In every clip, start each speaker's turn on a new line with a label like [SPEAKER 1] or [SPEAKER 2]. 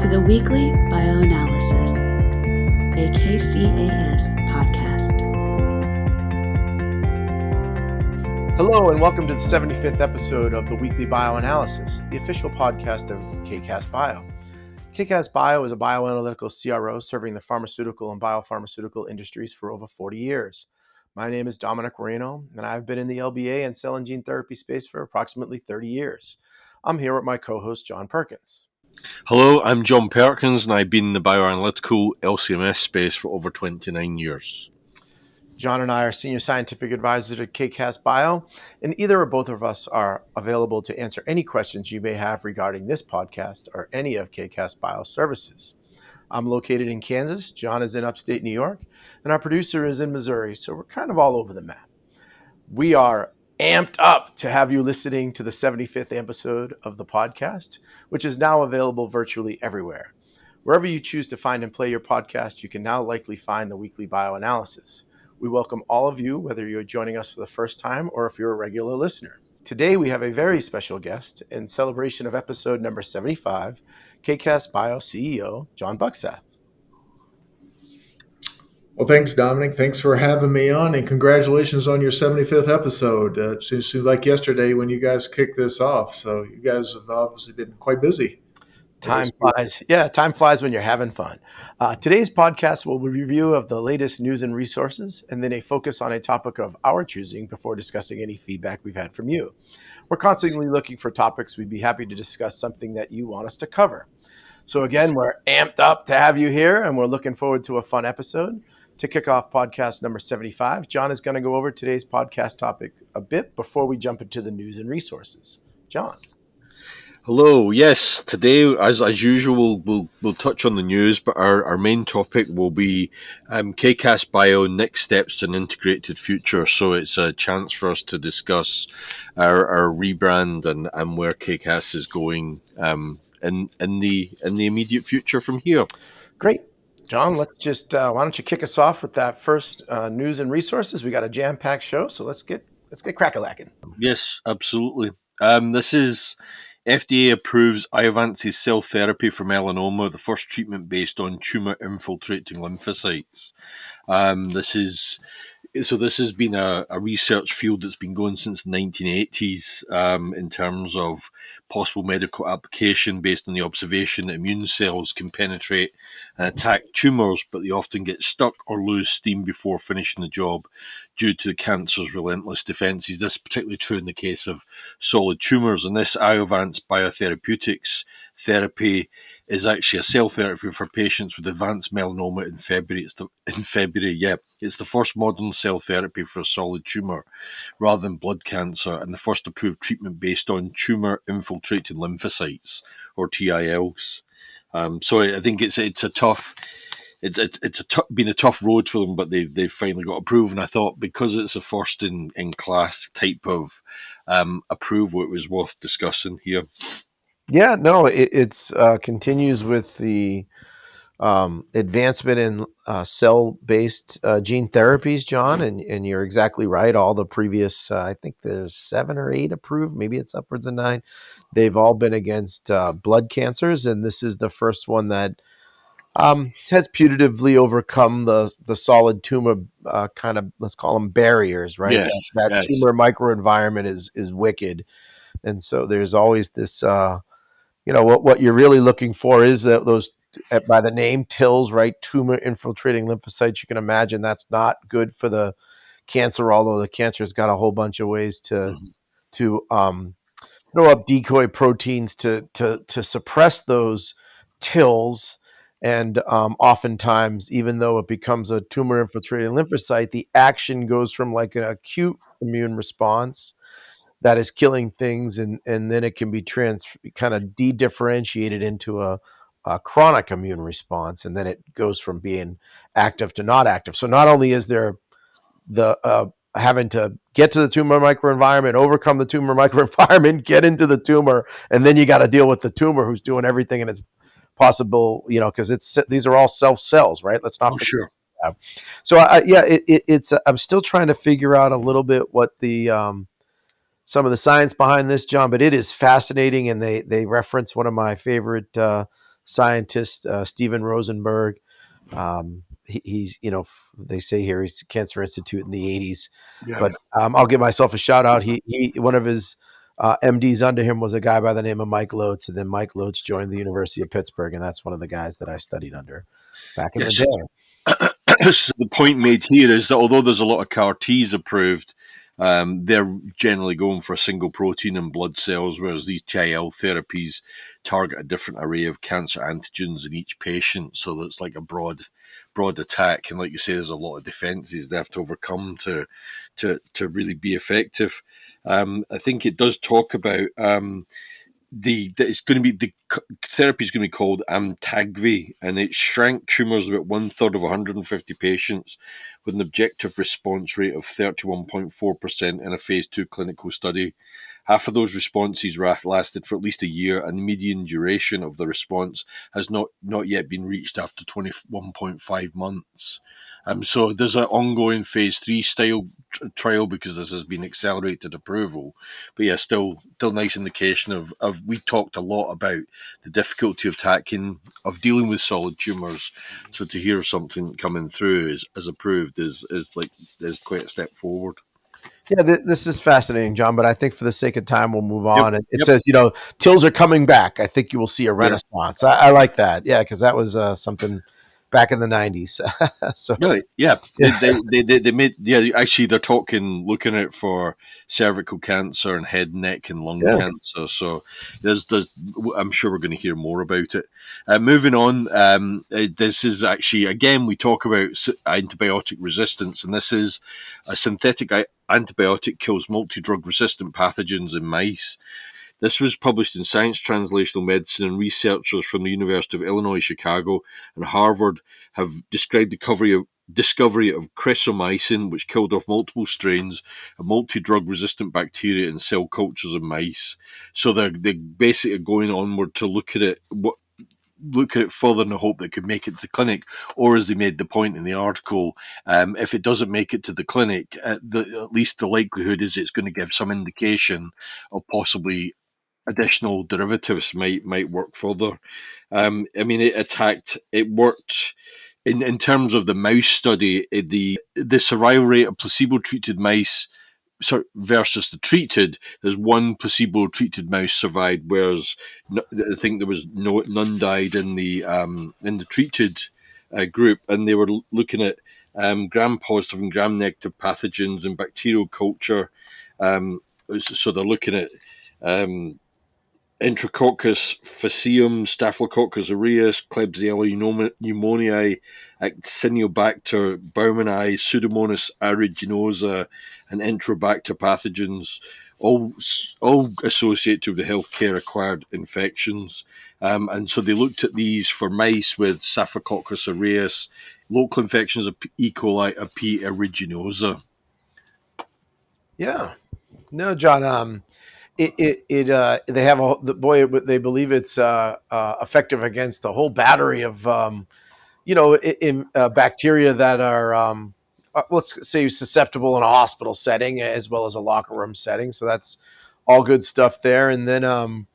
[SPEAKER 1] to the Weekly Bioanalysis, a KCAS podcast.
[SPEAKER 2] Hello and welcome to the 75th episode of the Weekly Bioanalysis, the official podcast of KCAS Bio. KCAS Bio is a bioanalytical CRO serving the pharmaceutical and biopharmaceutical industries for over 40 years. My name is Dominic Moreno, and I've been in the LBA and cell and gene therapy space for approximately 30 years. I'm here with my co-host, John Perkins.
[SPEAKER 3] Hello, I'm John Perkins, and I've been in the bioanalytical LCMS space for over 29 years.
[SPEAKER 2] John and I are senior scientific advisors at KCAS Bio, and either or both of us are available to answer any questions you may have regarding this podcast or any of KCAS Bio's services. I'm located in Kansas, John is in upstate New York, and our producer is in Missouri, so we're kind of all over the map. We are amped up to have you listening to the 75th episode of the podcast, which is now available virtually everywhere. Wherever you choose to find and play your podcast, you can now likely find the Weekly Bioanalysis. We welcome all of you, whether you're joining us for the first time or if you're a regular listener. Today, we have a very special guest in celebration of episode number 75, KCAS Bio CEO, John Bucksath.
[SPEAKER 4] Well, thanks, Dominic. Thanks for having me on, and congratulations on your 75th episode. It seems like yesterday when you guys kicked this off, so you guys have obviously been quite busy.
[SPEAKER 2] Time flies. Yeah, time flies when you're having fun. Today's podcast will be a review of the latest news and resources, and then a focus on a topic of our choosing before discussing any feedback we've had from you. We're constantly looking for topics. We'd be happy to discuss something that you want us to cover. So again, we're amped up to have you here, and we're looking forward to a fun episode. To kick off podcast number 75, John is going to go over today's podcast topic a bit before we jump into the news and resources. John.
[SPEAKER 3] Hello. Yes, today, as usual, we'll touch on the news, but our main topic will be KCAS Bio next steps to an integrated future. So it's a chance for us to discuss our rebrand and where KCAS is going in the immediate future from here.
[SPEAKER 2] Great. John, let's just why don't you kick us off with that first news and resources? We got a jam-packed show, so let's get crack-a-lacking.
[SPEAKER 3] Yes, absolutely. This is FDA approves Iovance's cell therapy for melanoma, the first treatment based on tumor-infiltrating lymphocytes. This has been a research field that's been going since the 1980s in terms of possible medical application based on the observation that immune cells can penetrate and attack tumours, but they often get stuck or lose steam before finishing the job due to the cancer's relentless defences. This is particularly true in the case of solid tumours, and this Iovance Biotherapeutics therapy is actually a cell therapy for patients with advanced melanoma in February. It's the first modern cell therapy for a solid tumour rather than blood cancer, and the first approved treatment based on tumour-infiltrating lymphocytes, or TILs. So I think it's a tough. Been a tough road for them, but they've finally got approval. And I thought because it's a first in class type of approval, it was worth discussing here.
[SPEAKER 2] Yeah, no, it's continues with the advancement in cell-based gene therapies, John, and you're exactly right. All the previous, I think there's 7 or 8 approved, maybe it's upwards of 9. They've all been against blood cancers, and this is the first one that has putatively overcome the solid tumor kind of, let's call them barriers, right?
[SPEAKER 3] Yes,
[SPEAKER 2] that tumor microenvironment is wicked, and so there's always this. What you're really looking for is that those, by the name, TILs, right? Tumor infiltrating lymphocytes. You can imagine that's not good for the cancer, although the cancer's got a whole bunch of ways to throw up decoy proteins to suppress those TILs. And oftentimes, even though it becomes a tumor infiltrating lymphocyte, the action goes from like an acute immune response that is killing things, and then it can be kind of de-differentiated into a chronic immune response, and then it goes from being active to not active. So not only is there the having to get to the tumor microenvironment, overcome the tumor microenvironment, get into the tumor, and then you got to deal with the tumor who's doing everything in its possible, because these are all self cells, right? Let's not forget.
[SPEAKER 3] Sure.
[SPEAKER 2] So it's I'm still trying to figure out a little bit what the some of the science behind this, John, but it is fascinating, and they reference one of my favorite scientist, Steven Rosenberg. He's, they say here he's Cancer Institute in the 80s.
[SPEAKER 3] Yeah.
[SPEAKER 2] But I'll give myself a shout out. He one of his MDs under him was a guy by the name of Mike Loetz, and then Mike Loetz joined the University of Pittsburgh, and that's one of the guys that I studied under back in the
[SPEAKER 3] Yes.
[SPEAKER 2] day.
[SPEAKER 3] So the point made here is that although there's a lot of CAR Ts approved, they're generally going for a single protein in blood cells, whereas these TIL therapies target a different array of cancer antigens in each patient. So it's like a broad attack, and like you say, there's a lot of defenses they have to overcome to really be effective. I think it does talk about it's going to be the therapy is going to be called Amtagvi, and it shrank tumors about 1/3 of 150 patients with an objective response rate of 31.4% in a phase 2 clinical study. Half of those responses lasted for at least a year, and the median duration of the response has not yet been reached after 21.5 months. So there's an ongoing phase 3 style trial because this has been accelerated approval. But yeah, still nice indication of we talked a lot about the difficulty of dealing with solid tumours. So to hear something coming through as approved is quite a step forward.
[SPEAKER 2] Yeah, this is fascinating, John, but I think for the sake of time, we'll move on. It
[SPEAKER 3] Yep.
[SPEAKER 2] says, TILs are coming back. I think you will see a renaissance. I like that. Yeah, because that was something back in the 90s. So
[SPEAKER 3] Really? Yeah.
[SPEAKER 2] Yeah.
[SPEAKER 3] They made, actually they're looking at for cervical cancer and head, neck and lung cancer. So there's I'm sure we're going to hear more about it. Moving on, this is actually, again, we talk about antibiotic resistance, and this is a synthetic antibiotic kills multi-drug resistant pathogens in mice. This was published in Science Translational Medicine, and researchers from the University of Illinois Chicago and Harvard have described the discovery of cresomycin, which killed off multiple strains of multi-drug resistant bacteria in cell cultures of mice. So they're basically going onward to look at it further in the hope that it could make it to the clinic, or as they made the point in the article, if it doesn't make it to the clinic, at least the likelihood is it's going to give some indication of possibly additional derivatives might work further. It worked in terms of the mouse study. The survival rate of placebo-treated mice versus the treated, there's one placebo-treated mouse survived, whereas I think there was none died in the treated group, and they were looking at gram-positive and gram-negative pathogens in bacterial culture. So they're looking at Enterococcus faecium, Staphylococcus aureus, Klebsiella pneumoniae, Actiniobacter baumannii, Pseudomonas aeruginosa, and Enterobacter pathogens, all associated with the healthcare acquired infections. And so they looked at these for mice with Staphylococcus aureus, local infections of E. coli, a P. aeruginosa.
[SPEAKER 2] Yeah. No, John. They have they believe it's effective against a whole battery of bacteria that are let's say susceptible in a hospital setting as well as a locker room setting. So that's all good stuff there. And then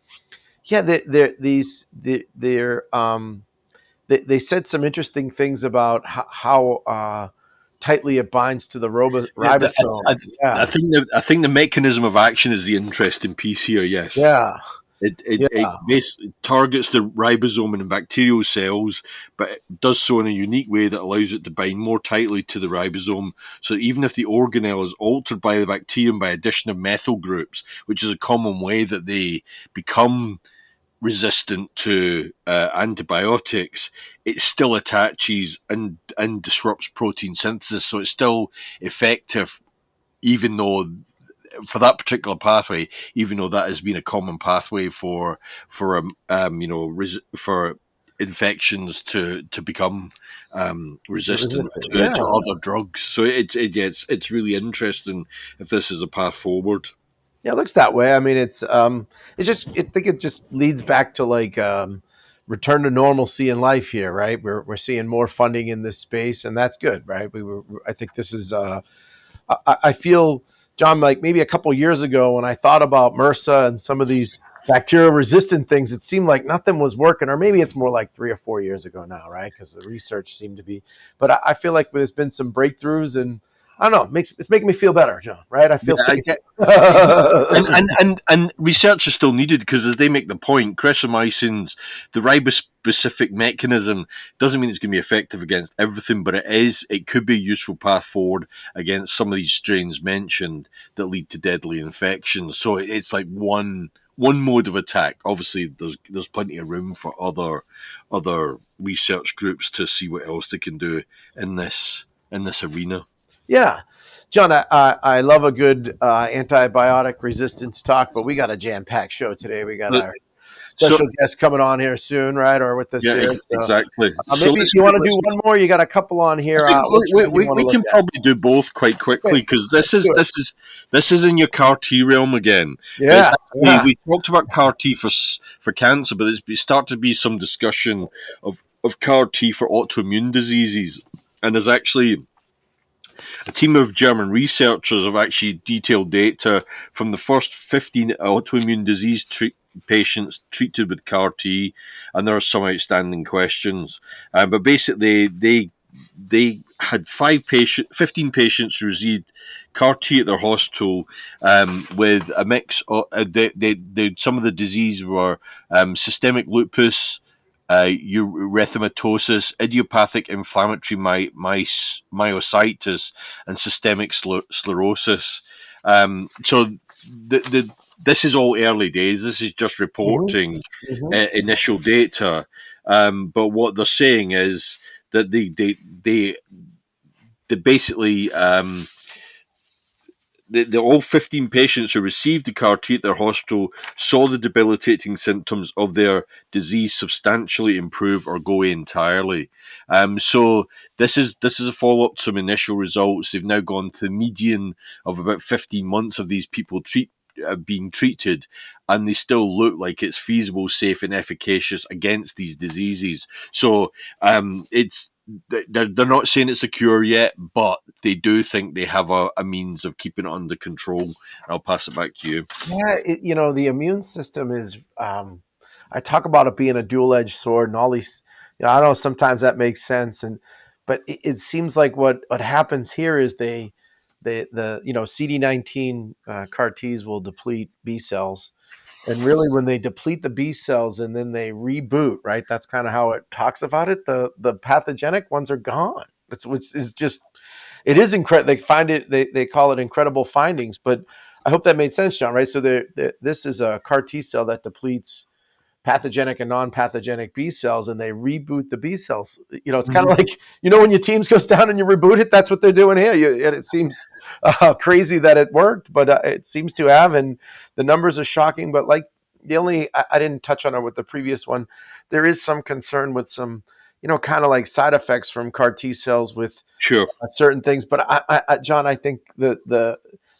[SPEAKER 2] they said some interesting things about how tightly it binds to the ribosome.
[SPEAKER 3] I think the mechanism of action is the interesting piece here. Yes.
[SPEAKER 2] Yeah.
[SPEAKER 3] It basically targets the ribosome in bacterial cells, but it does so in a unique way that allows it to bind more tightly to the ribosome. So even if the organelle is altered by the bacterium by addition of methyl groups, which is a common way that they become resistant to antibiotics, it still attaches and disrupts protein synthesis. So it's still effective, even though for that particular pathway, even though that has been a common pathway for infections to become resistant to other drugs. So it's really interesting if this is a path forward.
[SPEAKER 2] Yeah, it looks that way. I mean, I think it just leads back to like return to normalcy in life here, right? We're seeing more funding in this space, and that's good, right? I think this is. I feel, John, like maybe a couple years ago when I thought about MRSA and some of these bacterial resistant things, it seemed like nothing was working, or maybe it's more like 3 or 4 years ago now, right? Because the research seemed to be, but I feel like there's been some breakthroughs, and I don't know, it's making me feel better, John, right? I feel safe.
[SPEAKER 3] And research is still needed because, as they make the point, cresomycin's the ribose-specific mechanism doesn't mean it's going to be effective against everything, but it could be a useful path forward against some of these strains mentioned that lead to deadly infections. So it's like one mode of attack. Obviously, there's plenty of room for other research groups to see what else they can do in this arena.
[SPEAKER 2] Yeah. John, I love a good antibiotic resistance talk, but we got a jam-packed show today. We got our special guest coming on here soon, right? Or with us here.
[SPEAKER 3] Exactly.
[SPEAKER 2] Maybe you want to do one more? You got a couple on here.
[SPEAKER 3] I think we can probably do both quite quickly, because this is in your CAR T realm again.
[SPEAKER 2] Yeah.
[SPEAKER 3] We talked about CAR T for cancer, but it's started to be some discussion of CAR T for autoimmune diseases, and there's actually a team of German researchers have actually detailed data from the first 15 autoimmune disease patients treated with CAR T, and there are some outstanding questions. But basically, they had 15 patients who received CAR T at their hospital, with a mix of some of the disease were systemic lupus, erythematosus, idiopathic inflammatory myositis, and systemic sclerosis. So this is all early days. This is just reporting initial data. But what they're saying is that they basically the all 15 patients who received the CAR T at their hospital saw the debilitating symptoms of their disease substantially improve or go away entirely. So this is a follow-up to some initial results. They've now gone to the median of about 15 months of these people being treated, and they still look like it's feasible, safe, and efficacious against these diseases. So they're not saying it's a cure yet, but they do think they have a means of keeping it under control. I'll pass it back to you.
[SPEAKER 2] Yeah, the immune system is. I talk about it being a dual-edged sword, and all these. I know sometimes that makes sense, but it seems like what happens here is the CD19 CAR Ts will deplete B cells, and really when they deplete the B cells and then they reboot, right? That's kind of how it talks about it. The pathogenic ones are gone. Which is just, it is incredible. They find it. They call it incredible findings. But I hope that made sense, John. Right? So this is a CAR T cell that depletes pathogenic and non-pathogenic B cells, and they reboot the B cells. It's kind of like, when your teams goes down and you reboot it, that's what they're doing here. And it seems crazy that it worked, but it seems to have, and the numbers are shocking. But like I didn't touch on it with the previous one. There is some concern with some, kind of like side effects from CAR T cells with certain things. But I John, I think the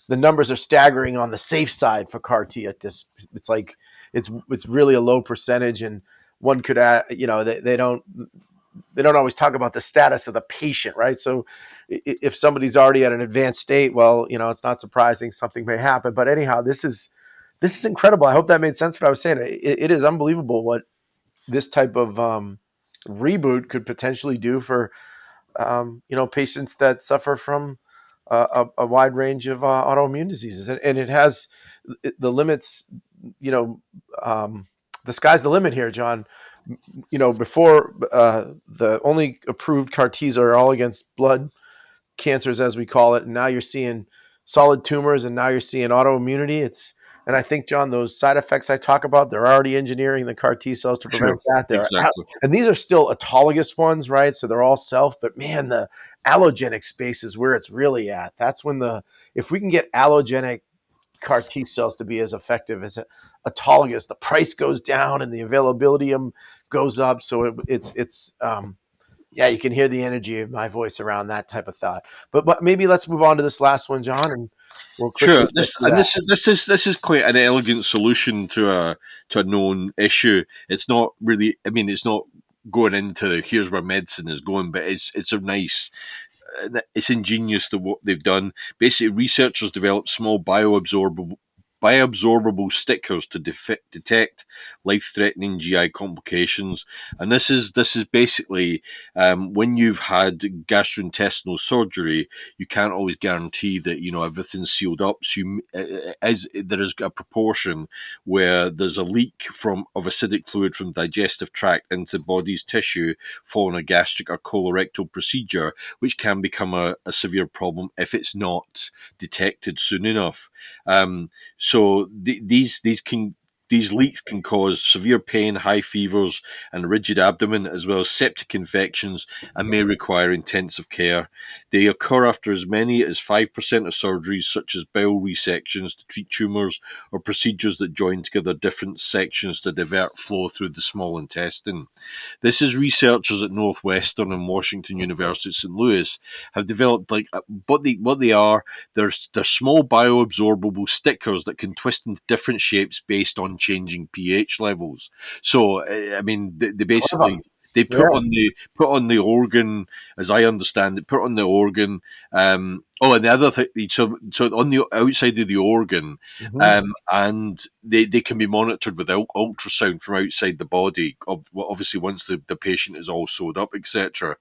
[SPEAKER 2] numbers are staggering on the safe side for CAR T at this. It's like, it's really a low percentage, and one could add, they don't always talk about the status of the patient, right? So if somebody's already at an advanced state, well, it's not surprising something may happen. But anyhow, this is incredible. I hope that made sense what I was saying. It is unbelievable what this type of reboot could potentially do for patients that suffer from a wide range of autoimmune diseases, and it has the limits. The sky's the limit here, John. Before the only approved CAR Ts are all against blood cancers, as we call it, and now you're seeing solid tumors, and now you're seeing autoimmunity. And I think, John, those side effects I talk about, they're already engineering the CAR T cells to prevent that.
[SPEAKER 3] Exactly.
[SPEAKER 2] And these are still autologous ones, right? So they're all self, but man, the allogenic space is where it's really at. That's when if we can get allogenic CAR T cells to be as effective as autologous, the price goes down and the availability of them goes up. So it's you can hear the energy of my voice around that type of thought. But maybe let's move on to this last one, John, and we'll quickly.
[SPEAKER 3] This is quite an elegant solution to a known issue. It's not really. I mean, it's not going into here's where medicine is going, but it's a nice. It's ingenious to what they've done. Basically, researchers developed small bioabsorbable bioabsorbable stickers to detect life-threatening GI complications. And this is basically when you've had gastrointestinal surgery, you can't always guarantee that everything's sealed up. So there is a proportion where there's a leak of acidic fluid from the digestive tract into the body's tissue following a gastric or colorectal procedure, which can become a severe problem if it's not detected soon enough. So these leaks can cause severe pain, high fevers, and rigid abdomen, as well as septic infections, and may require intensive care. They occur after as many as 5% of surgeries, such as bowel resections to treat tumours or procedures that join together different sections to divert flow through the small intestine. This is researchers at Northwestern and Washington University St. Louis have developed what they are. They're small bioabsorbable stickers that can twist into different shapes based on changing pH levels. So I mean, they basically they
[SPEAKER 2] Yeah.
[SPEAKER 3] put on the organ, as I understand it, put on the organ. And the other thing, so on the outside of the organ, and they can be monitored with ultrasound from outside the body. Obviously, once the patient is all sewed up, etc.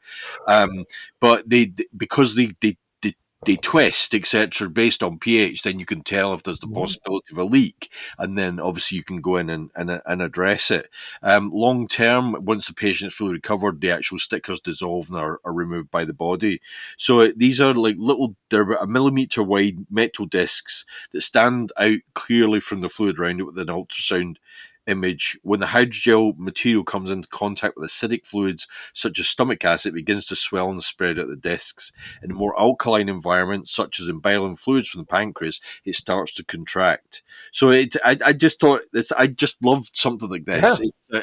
[SPEAKER 3] But because they twist, etc., based on pH, then you can tell if there's the possibility of a leak, and then obviously you can go in and address it. Long term, once the patient is fully recovered, the actual stickers dissolve and are removed by the body. So these are like they're about a millimeter wide metal discs that stand out clearly from the fluid around it with an ultrasound image. When the hydrogel material comes into contact with acidic fluids such as stomach acid, it begins to swell and spread out the discs. In a more alkaline environment, such as in bile and fluids from the pancreas, it starts to contract. So I just thought I just loved something like this.
[SPEAKER 2] Yeah.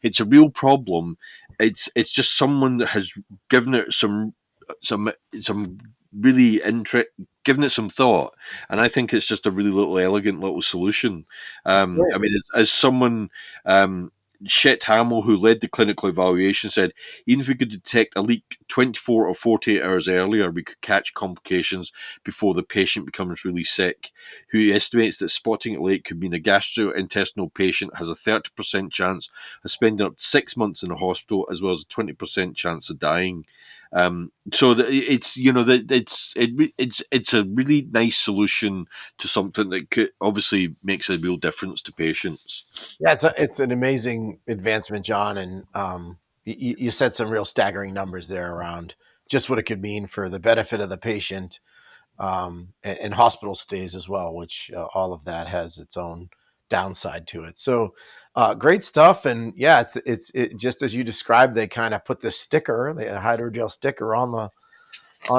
[SPEAKER 3] It's a real problem. It's just someone that has given it some really given it some thought, and I think it's just a really elegant little solution. I mean, as someone, Chet Hamill, who led the clinical evaluation, said, even if we could detect a leak 24 or 48 hours earlier, we could catch complications before the patient becomes really sick. Who estimates that spotting it late could mean a gastrointestinal patient has a 30% chance of spending up to 6 months in a hospital, as well as a 20% chance of dying. So it's it's a really nice solution to something that obviously makes a real difference to patients.
[SPEAKER 2] Yeah, it's an amazing advancement, John, and you said some real staggering numbers there around just what it could mean for the benefit of the patient, and hospital stays as well, which all of that has its own downside to it. So great stuff, and yeah, it's just as you described. They kind of put the hydrogel sticker on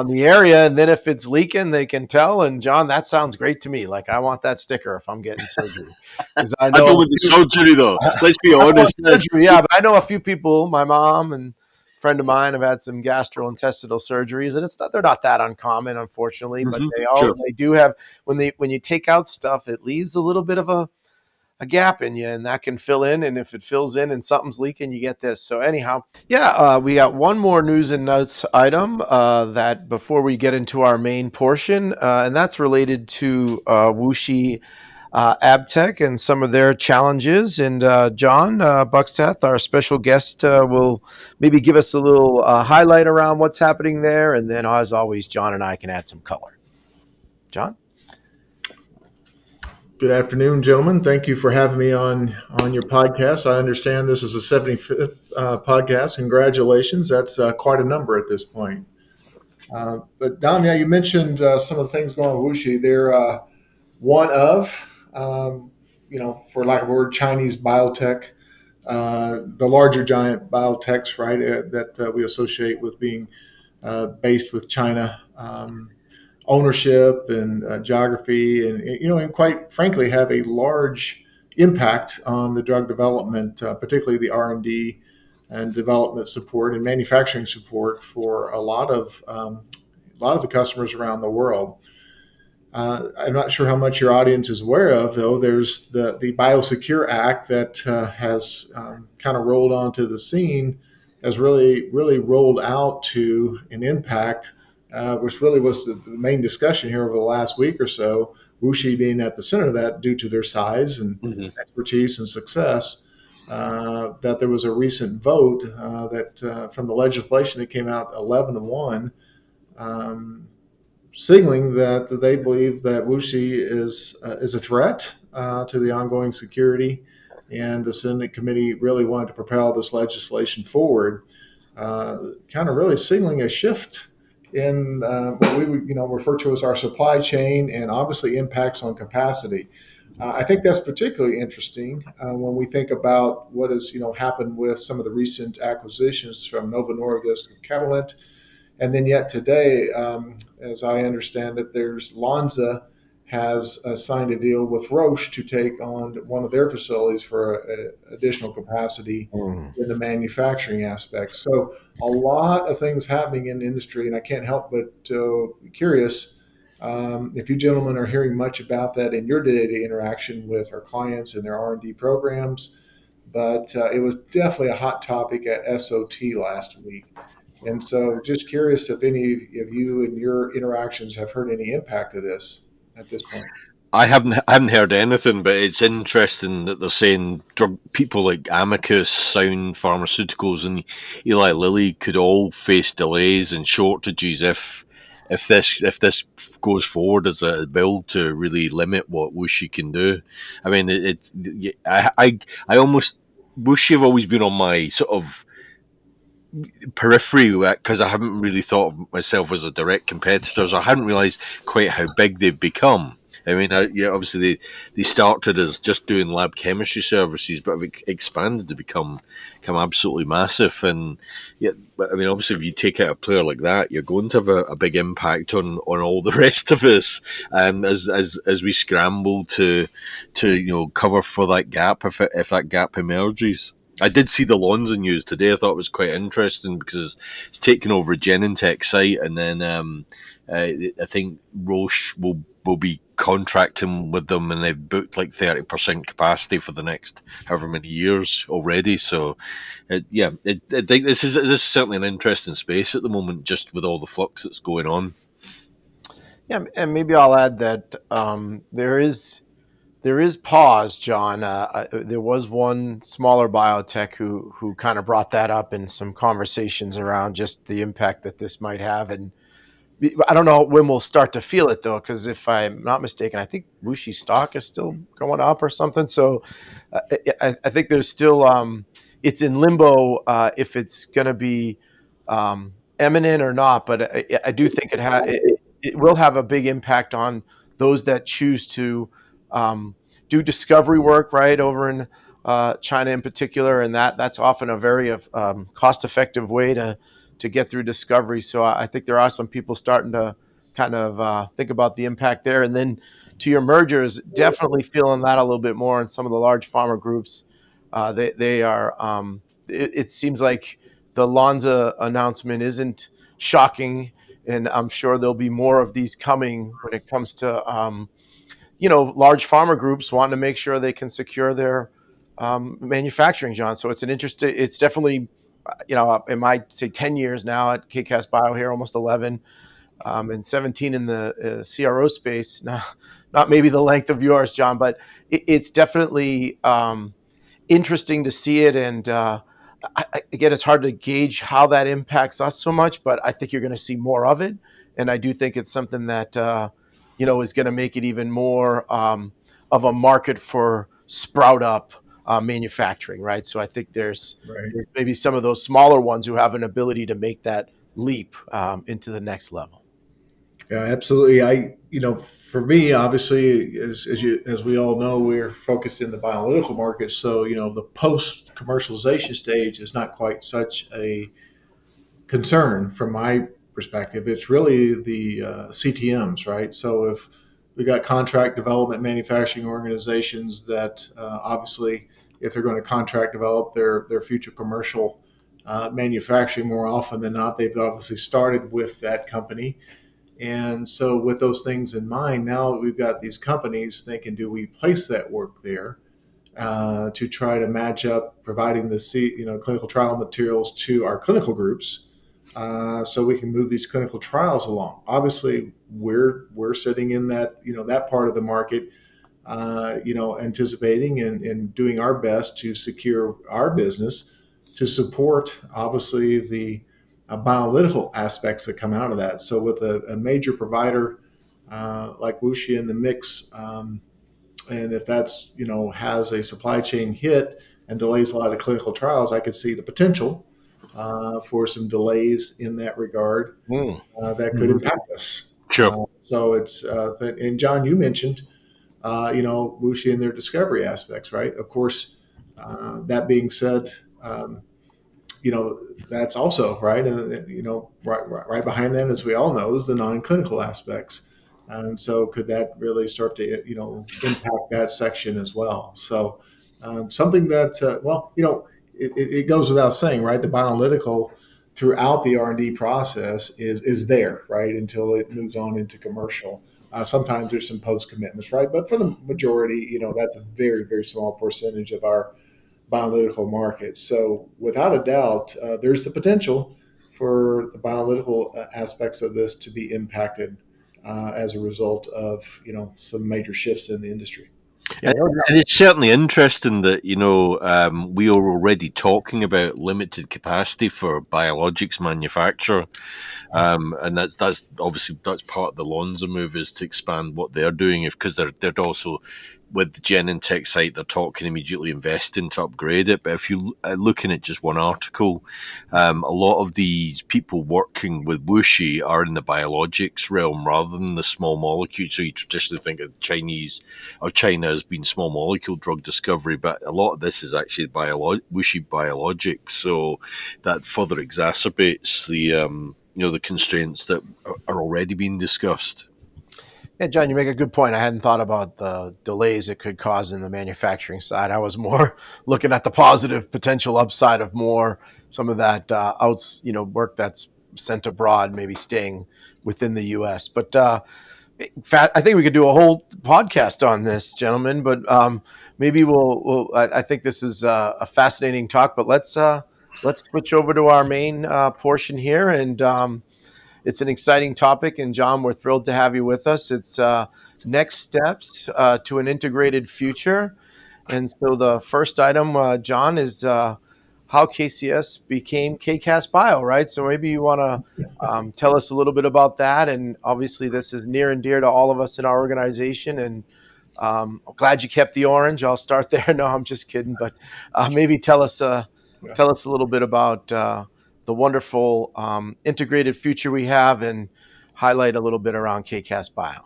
[SPEAKER 2] the area, and then if it's leaking, they can tell. And John, that sounds great to me. Like I want that sticker if I'm getting surgery, because I
[SPEAKER 3] I
[SPEAKER 2] know
[SPEAKER 3] don't want the surgery though. Let's be
[SPEAKER 2] I don't want
[SPEAKER 3] honest.
[SPEAKER 2] surgery, yeah, but I know a few people. My mom and a friend of mine have had some gastrointestinal surgeries, and they're not that uncommon, unfortunately. But
[SPEAKER 3] Sure.
[SPEAKER 2] they do have when you take out stuff, it leaves a little bit of a gap in you, and that can fill in. And if it fills in and something's leaking, you get this. So anyhow, yeah, we got one more news and notes item that before we get into our main portion, and that's related to Wuxi Abtech and some of their challenges. And John Bucksath, our special guest, will maybe give us a little highlight around what's happening there. And then, as always, John and I can add some color. John?
[SPEAKER 4] Good afternoon, gentlemen. Thank you for having me on your podcast. I understand this is the 75th podcast. Congratulations. That's quite a number at this point. But Dom, yeah, you mentioned some of the things going on with Wuxi. They're one of, for lack of a word, Chinese biotech, the larger giant biotechs, right, that we associate with being based with China. Ownership and geography, and quite frankly, have a large impact on the drug development, particularly the R&D and development support and manufacturing support for a lot of the customers around the world. I'm not sure how much your audience is aware of, though. There's the Biosecure Act that has kind of rolled onto the scene, has really rolled out to an impact, which really was the main discussion here over the last week or so, WuXi being at the center of that due to their size and
[SPEAKER 3] Hmm.
[SPEAKER 4] expertise and success. That there was a recent vote from the legislation that came out 11-1, signaling that they believe that WuXi is a threat to the ongoing security, and the Senate committee really wanted to propel this legislation forward, kind of really signaling a shift in what we would refer to as our supply chain, and obviously impacts on capacity. I think that's particularly interesting when we think about what has happened with some of the recent acquisitions from Novo Nordisk and Catalent. And then yet today, as I understand it, there's Lonza has signed a deal with Roche to take on one of their facilities for additional capacity
[SPEAKER 2] Mm.
[SPEAKER 4] in the manufacturing aspects. So a lot of things happening in the industry, and I can't help but be curious if you gentlemen are hearing much about that in your day-to-day interaction with our clients and their R&D programs. But it was definitely a hot topic at SOT last week. And so just curious if any of you in your interactions have heard any impact of this at this point.
[SPEAKER 3] I haven't heard anything, but it's interesting that they're saying drug people like Amicus, Sound Pharmaceuticals, and Eli Lilly could all face delays and shortages if this goes forward as a bill to really limit what WuXi can do. I mean, I almost WuXi have always been on my sort of periphery because I haven't really thought of myself as a direct competitor. So I hadn't realised quite how big they've become. I mean, yeah, obviously they started as just doing lab chemistry services, but have expanded to become absolutely massive. And yeah, I mean, obviously, if you take out a player like that, you're going to have a big impact on all the rest of us, as we scramble to cover for that gap if that gap emerges. I did see the Lonza news today. I thought it was quite interesting because it's taken over a Genentech site, and then I think Roche will be contracting with them, and they've booked like 30% capacity for the next however many years already. So, I think this is certainly an interesting space at the moment, just with all the flux that's going on.
[SPEAKER 2] Yeah, and maybe I'll add that there is pause, John. There was one smaller biotech who kind of brought that up in some conversations around just the impact that this might have, and I don't know when we'll start to feel it though, because if I'm not mistaken, I think WuXi stock is still going up or something. So I think there's still it's in limbo if it's going to be eminent or not. But I do think it will have a big impact on those that choose to do discovery work right over in China in particular, and that's often a very cost-effective way to get through discovery. So I think there are some people starting to kind of think about the impact there. And then to your mergers, definitely feeling that a little bit more in some of the large pharma groups. They are. It seems like the Lonza announcement isn't shocking, and I'm sure there'll be more of these coming when it comes to large pharma groups wanting to make sure they can secure their manufacturing, John. So it's definitely, in my say 10 years now at KCAS Bio here, almost 11, and 17 in the CRO space. Not maybe the length of yours, John, but it's definitely interesting to see it. And again, it's hard to gauge how that impacts us so much, but I think you're going to see more of it. And I do think it's something that, is going to make it even more of a market for sprout up manufacturing, right? So I think there's maybe some of those smaller ones who have an ability to make that leap into the next level.
[SPEAKER 4] Yeah, absolutely. For me, obviously, as we all know, we're focused in the bioanalytical market. So, the post commercialization stage is not quite such a concern from my perspective. It's really the CTMs, right? So if we got contract development manufacturing organizations that obviously, if they're going to contract develop their future commercial manufacturing, more often than not, they've obviously started with that company. And so with those things in mind, now we've got these companies thinking, do we place that work there to try to match up providing the clinical trial materials to our clinical groups so we can move these clinical trials along. Obviously, we're sitting in that that part of the market, anticipating and doing our best to secure our business to support obviously the bioanalytical aspects that come out of that. So with a major provider like Wuxi in the mix, and if that's has a supply chain hit and delays a lot of clinical trials, I could see the potential for some delays in that regard that could
[SPEAKER 2] Mhm.
[SPEAKER 4] impact us.
[SPEAKER 3] Sure.
[SPEAKER 4] So it's and John, you mentioned Wuxi and their discovery aspects, right? Of course, that being said, um, that's also right, and right behind them, as we all know, is the non-clinical aspects. And so, could that really start to impact that section as well? So, something that it goes without saying, right? The bioanalytical throughout the R&D process is there, right, until it moves on into commercial. Sometimes there's some post commitments, right? But for the majority, that's a very, very small percentage of our bioanalytical market. So, without a doubt, there's the potential for the bioanalytical aspects of this to be impacted as a result of some major shifts in the industry.
[SPEAKER 2] Yeah, no
[SPEAKER 3] And it's certainly interesting that we are already talking about limited capacity for biologics manufacture. And that's obviously that's part of the Lonza move, is to expand what they're doing, because they're also, with the Genentech site, they're talking immediately investing to upgrade it. But if you looking at just one article, a lot of these people working with Wuxi are in the biologics realm rather than the small molecule. So you traditionally think of Chinese or China as being small molecule drug discovery, but a lot of this is actually Wuxi biologics. So that further exacerbates the constraints that are already being discussed.
[SPEAKER 2] Yeah, John, you make a good point. I hadn't thought about the delays it could cause in the manufacturing side. I was more looking at the positive potential upside of more some of that work that's sent abroad, maybe staying within the U.S. But in fact, I think we could do a whole podcast on this, gentlemen. But maybe I think this is a fascinating talk. But let's switch over to our main portion here, and it's an exciting topic, and John, we're thrilled to have you with us. It's next steps to an integrated future. And so the first item, John, is how KCS became KCAS Bio, right? So maybe you want to tell us a little bit about that. And obviously, this is near and dear to all of us in our organization. And I'm glad you kept the orange. I'll start there. No, I'm just kidding. But maybe
[SPEAKER 4] Yeah.
[SPEAKER 2] tell us a little bit about the wonderful integrated future we have, and highlight a little bit around KCAS Bio.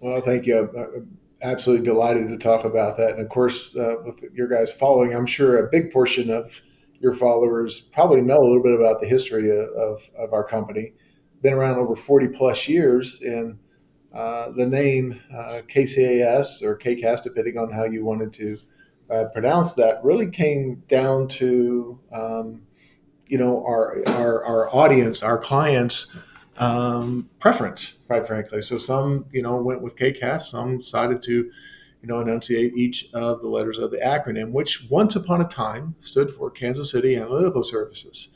[SPEAKER 4] Well, thank you. I'm absolutely delighted to talk about that. And of course, with your guys following, I'm sure a big portion of your followers probably know a little bit about the history of our company. Been around over 40 plus years, and the name KCAS or KCAS, depending on how you wanted to pronounce that, really came down to our audience, our clients' preference, quite frankly. So some went with KCAS, some decided to enunciate each of the letters of the acronym, which once upon a time stood for Kansas City Analytical Services.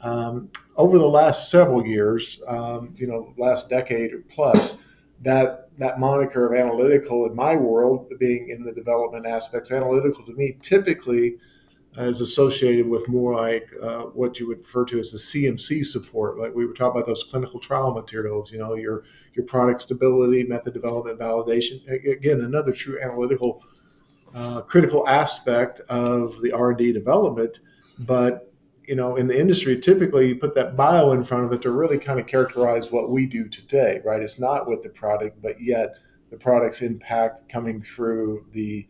[SPEAKER 4] Over the last several years, last decade or plus, that moniker of analytical in my world, being in the development aspects, analytical to me typically is associated with more like what you would refer to as the CMC support. Like we were talking about those clinical trial materials, your product stability, method development, validation. Again, another true analytical critical aspect of the R&D development. But in the industry, typically you put that bio in front of it to really kind of characterize what we do today, right? It's not with the product, but yet the product's impact coming through the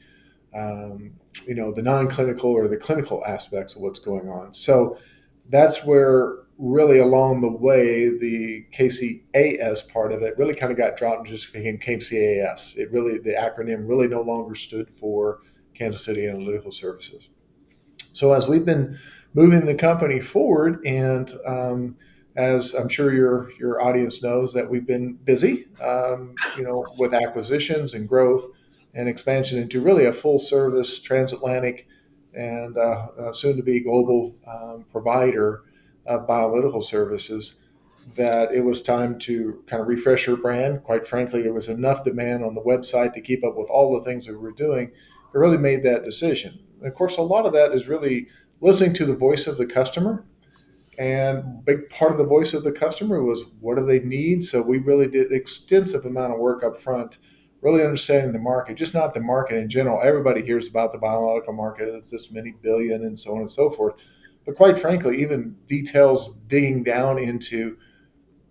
[SPEAKER 4] non-clinical or the clinical aspects of what's going on. So that's where really along the way the KCAS part of it really kind of got dropped and just became KCAS. The acronym really no longer stood for Kansas City Analytical Services. So as we've been moving the company forward, and as I'm sure your audience knows, that we've been busy, with acquisitions and growth and expansion into really a full service transatlantic and soon to be global provider of bioanalytical services, that it was time to kind of refresh her brand. Quite frankly, there was enough demand on the website to keep up with all the things we were doing. It really made that decision. And of course, a lot of that is really listening to the voice of the customer. And a big part of the voice of the customer was, what do they need? So we really did extensive amount of work up front, really understanding the market, just not the market in general. Everybody hears about the biological market. It's this many billion and so on and so forth. But quite frankly, even details digging down into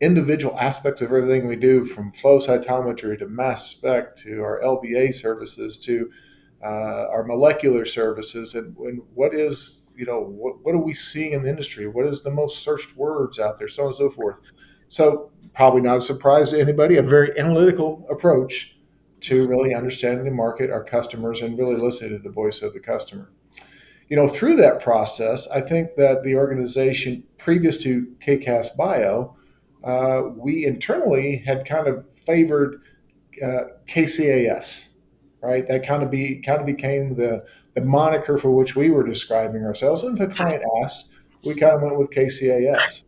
[SPEAKER 4] individual aspects of everything we do, from flow cytometry to mass spec to our LBA services to our molecular services, and what is, what are we seeing in the industry? What is the most searched words out there, so on and so forth. So probably not a surprise to anybody, a very analytical approach to really understanding the market, our customers, and really listening to the voice of the customer. Through that process, I think that the organization previous to KCAS Bio, we internally had kind of favored KCAS, right? That kind of became the moniker for which we were describing ourselves. And if the client asked, we kind of went with KCAS.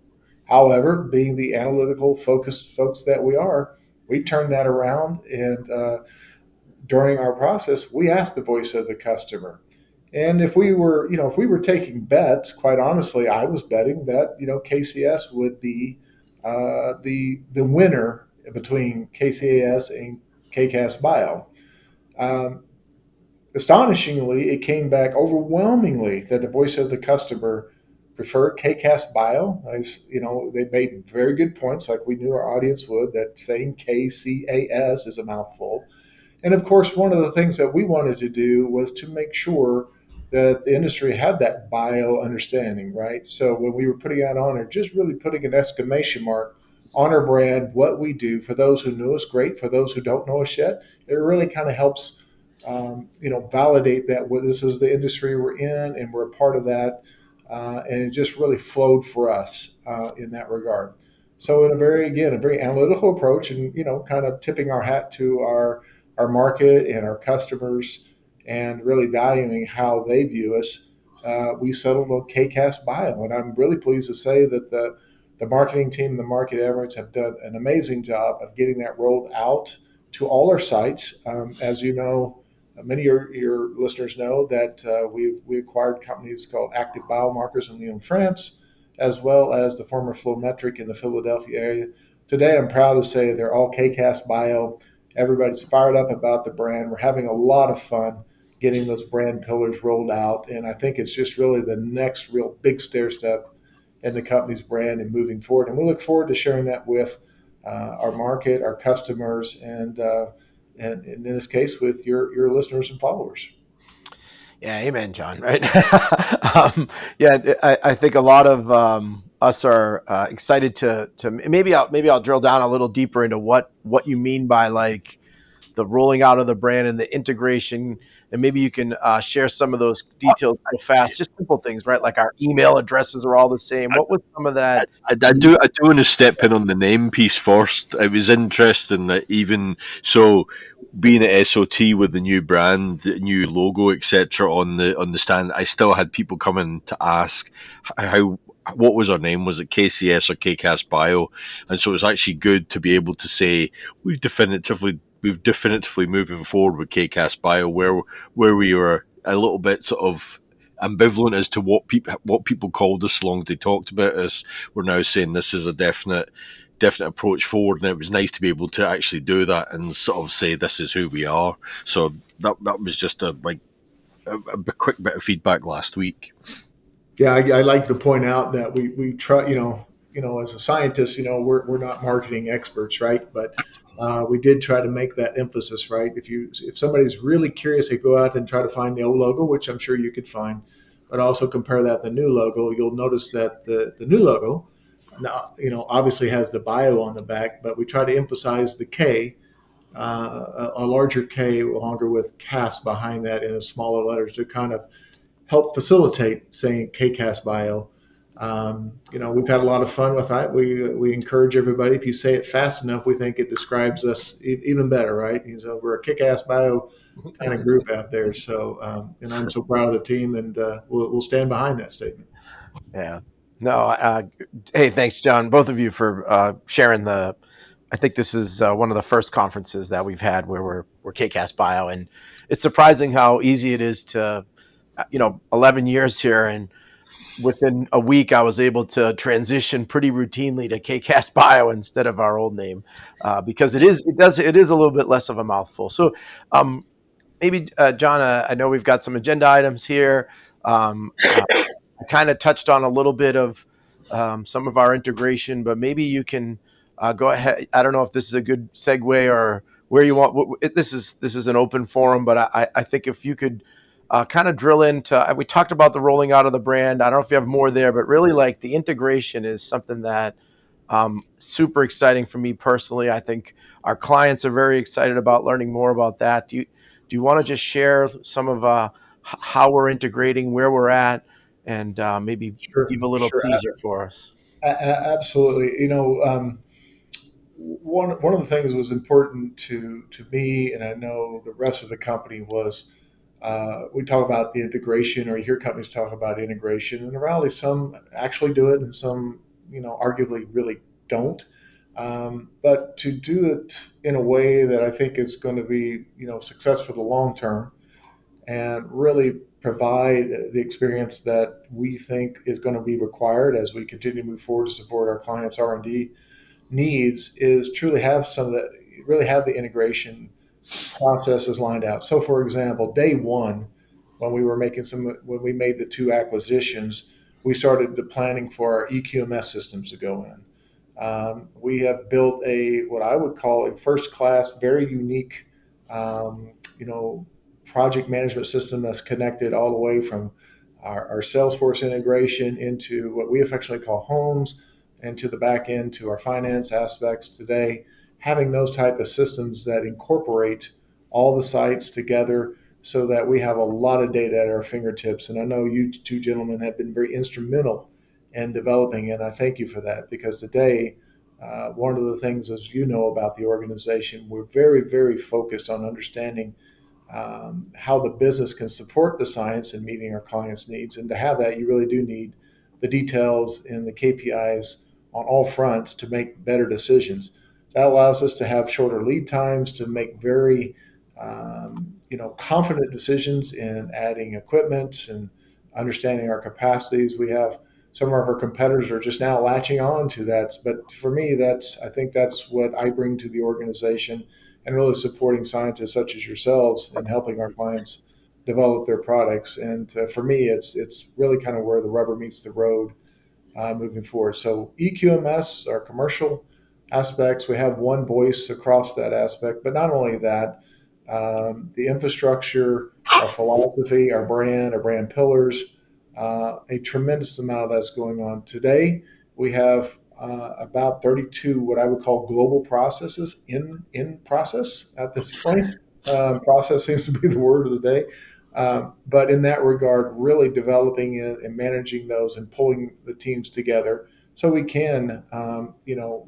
[SPEAKER 4] However, being the analytical focused folks that we are, we turned that around, and during our process, we asked the voice of the customer. And if we were taking bets, quite honestly, I was betting that KCS would be the winner between KCAS and KCAS Bio. Astonishingly, it came back overwhelmingly that the voice of the customer preferred KCAS Bio. They made very good points, like we knew our audience would, that saying KCAS is a mouthful. And of course, one of the things that we wanted to do was to make sure that the industry had that bio understanding, right? So when we were putting out on it, just really putting an exclamation mark on our brand, what we do. For those who know us, great. For those who don't know us yet, it really kind of helps, validate that this is the industry we're in and we're a part of that. And it just really flowed for us in that regard. So in a very analytical approach, and kind of tipping our hat to our market and our customers, and really valuing how they view us, we settled on KCAS Bio. And I'm really pleased to say that the marketing team and the market efforts have done an amazing job of getting that rolled out to all our sites. As you know, many of your listeners know that we acquired companies called Active Biomarkers in Lyon, France, as well as the former Flowmetric in the Philadelphia area. Today, I'm proud to say they're all KCAS Bio. Everybody's fired up about the brand. We're having a lot of fun getting those brand pillars rolled out. And I think it's just really the next real big stair step in the company's brand and moving forward. And we look forward to sharing that with our market, our customers, and in this case, with your listeners and followers.
[SPEAKER 2] Yeah, amen, John. Right? I think a lot of us are excited to maybe I'll drill down a little deeper into what you mean by like the rolling out of the brand and the integration, and maybe you can share some of those details real fast. Just simple things, right? Like our email addresses are all the same. What was some of that?
[SPEAKER 3] I do want to step in on the name piece first. It was interesting that even so, being at SOT with the new brand, the new logo, etc. on the stand, I still had people coming to ask what was our name? Was it KCS or KCAS Bio? And so it was actually good to be able to say we've definitively moving forward with KCAS Bio, where we were a little bit sort of ambivalent as to what people called us so long as they talked about us. We're now saying this is a definite approach forward, and it was nice to be able to actually do that and sort of say this is who we are. So that was just a quick bit of feedback last week.
[SPEAKER 4] Yeah, I like to point out that we try, as a scientist, we're not marketing experts, right? But we did try to make that emphasis, right? If somebody's really curious, they go out and try to find the old logo, which I'm sure you could find, but also compare that to the new logo. You'll notice that the new logo, obviously has the bio on the back, but we try to emphasize the K, a larger K, longer with CAS behind that in a smaller letters to kind of help facilitate saying KCAS Bio. We've had a lot of fun with that. We encourage everybody, if you say it fast enough, we think it describes us even better, right? So we're a KCAS Bio kind of group out there. So, and I'm so proud of the team, and we'll stand behind that statement.
[SPEAKER 2] Yeah. No, hey, thanks, John, both of you for sharing the. I think this is one of the first conferences that we've had where we're KCAS Bio, and it's surprising how easy it is to, 11 years here, and within a week I was able to transition pretty routinely to KCAS Bio instead of our old name, because it is a little bit less of a mouthful. So, maybe John, I know we've got some agenda items here. I kind of touched on a little bit of some of our integration, but maybe you can go ahead. I don't know if this is a good segue or where you want. This is an open forum, but I think if you could kind of drill into. We talked about the rolling out of the brand. I don't know if you have more there, but really like the integration is something that super exciting for me personally. I think our clients are very excited about learning more about that. Do you want to just share some of how we're integrating, where we're at, and maybe
[SPEAKER 4] Sure,
[SPEAKER 2] give a little
[SPEAKER 4] sure,
[SPEAKER 2] teaser for us?
[SPEAKER 4] absolutely. One of the things that was important to me, and I know the rest of the company was we talk about the integration, or you hear companies talk about integration, and in reality, some actually do it, and some, arguably really don't. But to do it in a way that I think is going to be, successful for the long term, and really provide the experience that we think is going to be required as we continue to move forward to support our clients' R&D needs, is truly have some of that, really have the integration processes lined out. So, for example, day one, when we made the two acquisitions, we started the planning for our EQMS systems to go in. We have built what I would call a first class, very unique, um, you know, project management system that's connected all the way from our Salesforce integration into what we affectionately call homes, and to the back end to our finance aspects today. Having those type of systems that incorporate all the sites together so that we have a lot of data at our fingertips. And I know you two gentlemen have been very instrumental in developing it. I thank you for that, because today, one of the things, as you know, about the organization, we're very, very focused on understanding how the business can support the science in meeting our clients' needs. And to have that, you really do need the details and the KPIs on all fronts to make better decisions. That allows us to have shorter lead times to make very confident decisions in adding equipment and understanding our capacities. We have some of our competitors are just now latching on to that, but for me, I think that's what I bring to the organization, and really supporting scientists such as yourselves in helping our clients develop their products. And for me, it's really kind of where the rubber meets the road moving forward. So EQMS, our commercial aspects, we have one voice across that aspect. But not only that, the infrastructure, our philosophy, our brand pillars, a tremendous amount of that's going on today. We have about 32 what I would call global processes in process at this point. Process seems to be the word of the day. But in that regard, really developing it and managing those and pulling the teams together so we can,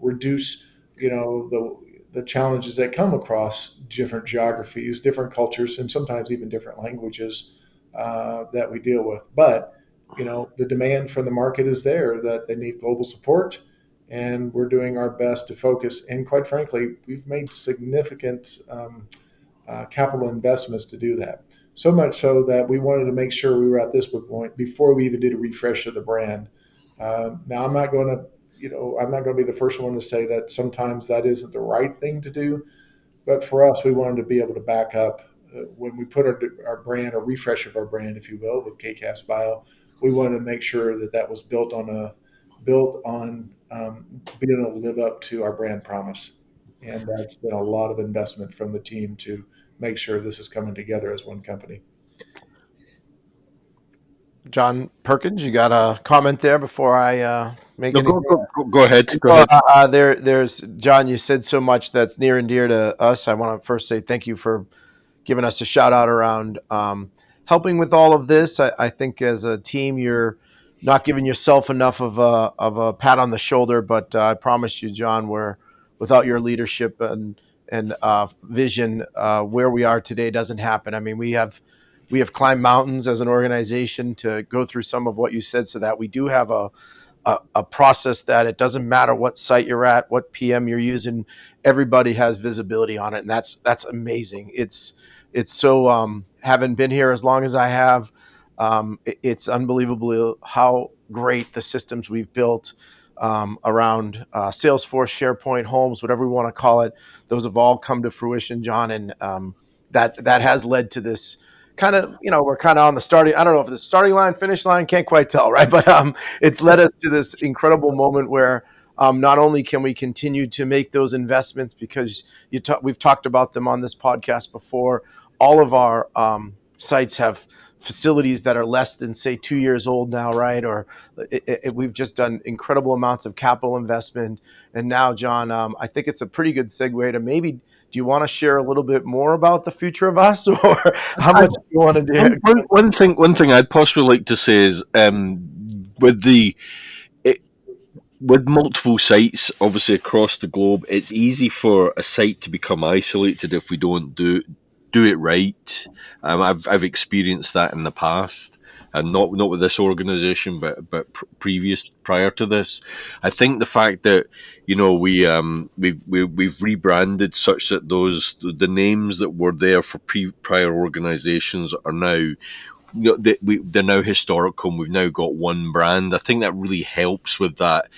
[SPEAKER 4] reduce, the challenges that come across different geographies, different cultures, and sometimes even different languages that we deal with. But the demand from the market is there that they need global support, and we're doing our best to focus. And quite frankly, we've made significant capital investments to do that. So much so that we wanted to make sure we were at this point before we even did a refresh of the brand. Now, I'm not going to be the first one to say that sometimes that isn't the right thing to do, but for us, we wanted to be able to back up when we put our brand, a refresh of our brand, if you will, with KCAS Bio. We wanted to make sure that that was built on being able to live up to our brand promise, and that's been a lot of investment from the team to make sure this is coming together as one company.
[SPEAKER 2] John Perkins, you got a comment there before I make
[SPEAKER 3] No,
[SPEAKER 2] any?
[SPEAKER 3] go ahead. Go
[SPEAKER 2] Well,
[SPEAKER 3] ahead.
[SPEAKER 2] there's John. You said so much that's near and dear to us. I want to first say thank you for giving us a shout out around helping with all of this. I think as a team, you're not giving yourself enough of a pat on the shoulder, but I promise you, John, where without your leadership and vision, where we are today doesn't happen. I mean, we have climbed mountains as an organization to go through some of what you said, so that we do have a process that it doesn't matter what site you're at, what PM you're using, everybody has visibility on it, and that's amazing. It's so having been here as long as I have, it's unbelievable how great the systems we've built around Salesforce, SharePoint, Homes, whatever we want to call it. Those have all come to fruition, John, and that has led to this kind of, we're kind of on the starting, I don't know if the starting line, finish line, can't quite tell, right? But it's led us to this incredible moment where not only can we continue to make those investments, because we've talked about them on this podcast before, all of our sites have facilities that are less than, say, 2 years old now, right? Or we've just done incredible amounts of capital investment. And now, John, I think it's a pretty good segue to maybe, do you want to share a little bit more about the future of us, or how much do you want to do?
[SPEAKER 3] One thing I'd possibly like to say is with with multiple sites, obviously across the globe, it's easy for a site to become isolated if we don't do it right. I've experienced that in the past, and not with this organisation, but prior to this. I think the fact that we've rebranded such that the names that were there for prior organisations are now, they're now historical, and we've now got one brand. I think that really helps with that,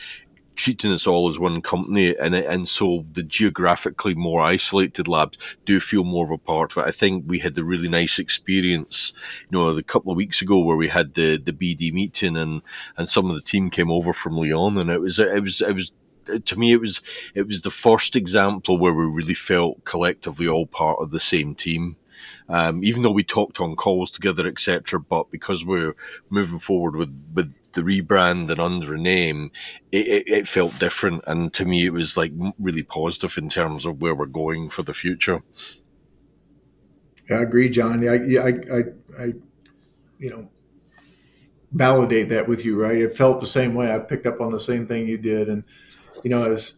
[SPEAKER 3] treating us all as one company, and so the geographically more isolated labs do feel more of a part of it. I think we had a really nice experience, a couple of weeks ago, where we had the BD meeting, and some of the team came over from Lyon, and it was to me, it was the first example where we really felt collectively all part of the same team. Even though we talked on calls together, etc., but because we're moving forward with the rebrand and under a name, it felt different, and to me, it was like really positive in terms of where we're going for the future.
[SPEAKER 4] I agree, John. I validate that with you, right? It felt the same way. I picked up on the same thing you did, and as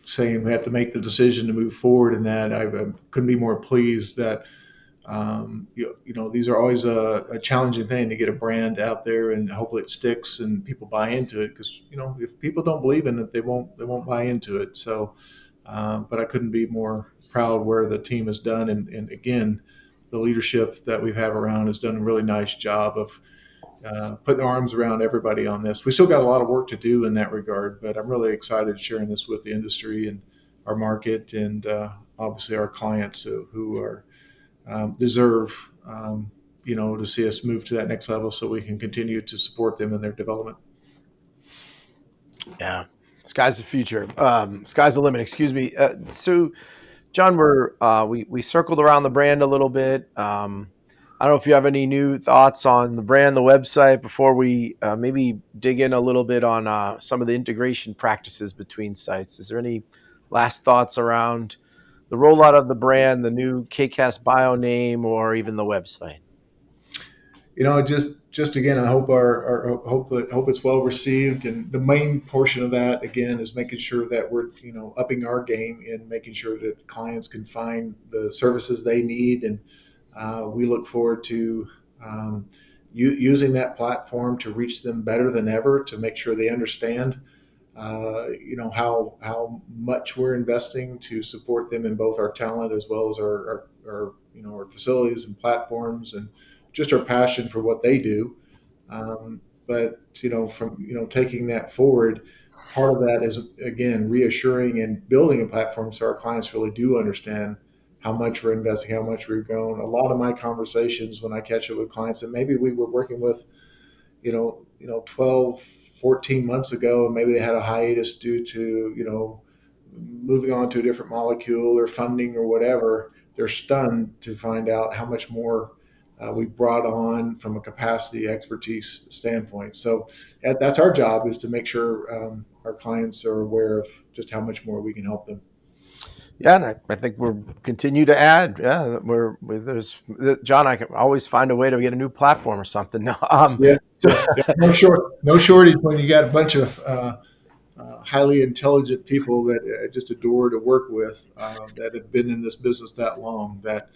[SPEAKER 4] saying we have to make the decision to move forward, and that I couldn't be more pleased that these are always a challenging thing to get a brand out there, and hopefully it sticks and people buy into it, because if people don't believe in it, they won't buy into it. So but I couldn't be more proud where the team has done, and again, the leadership that we have around has done a really nice job of putting their arms around everybody on this. We still got a lot of work to do in that regard, but I'm really excited sharing this with the industry and our market, and obviously our clients who are deserve to see us move to that next level, so we can continue to support them in their development.
[SPEAKER 2] Yeah, sky's the future. Sky's the limit. Excuse me. So, John, we circled around the brand a little bit. I don't know if you have any new thoughts on the brand, the website, before we maybe dig in a little bit on some of the integration practices between sites. Is there any last thoughts around the rollout of the brand, the new KCAS Bio name, or even the website?
[SPEAKER 4] Just again, I hope hope it's well received, and the main portion of that again is making sure that we're upping our game and making sure that clients can find the services they need, and we look forward to using that platform to reach them better than ever, to make sure they understand how much we're investing to support them in both our talent as well as our facilities and platforms, and just our passion for what they do. But from taking that forward, part of that is again reassuring and building a platform so our clients really do understand how much we're investing, how much we're growing. A lot of my conversations when I catch up with clients that maybe we were working with 12, 14 months ago, and maybe they had a hiatus due to moving on to a different molecule or funding or whatever, they're stunned to find out how much more we've brought on from a capacity expertise standpoint. So that's our job, is to make sure our clients are aware of just how much more we can help them.
[SPEAKER 2] Yeah, and I think we'll continue to add. Yeah, there's John. I can always find a way to get a new platform or something. No,
[SPEAKER 4] no shortage when you got a bunch of highly intelligent people that I just adore to work with, that have been in this business that long, that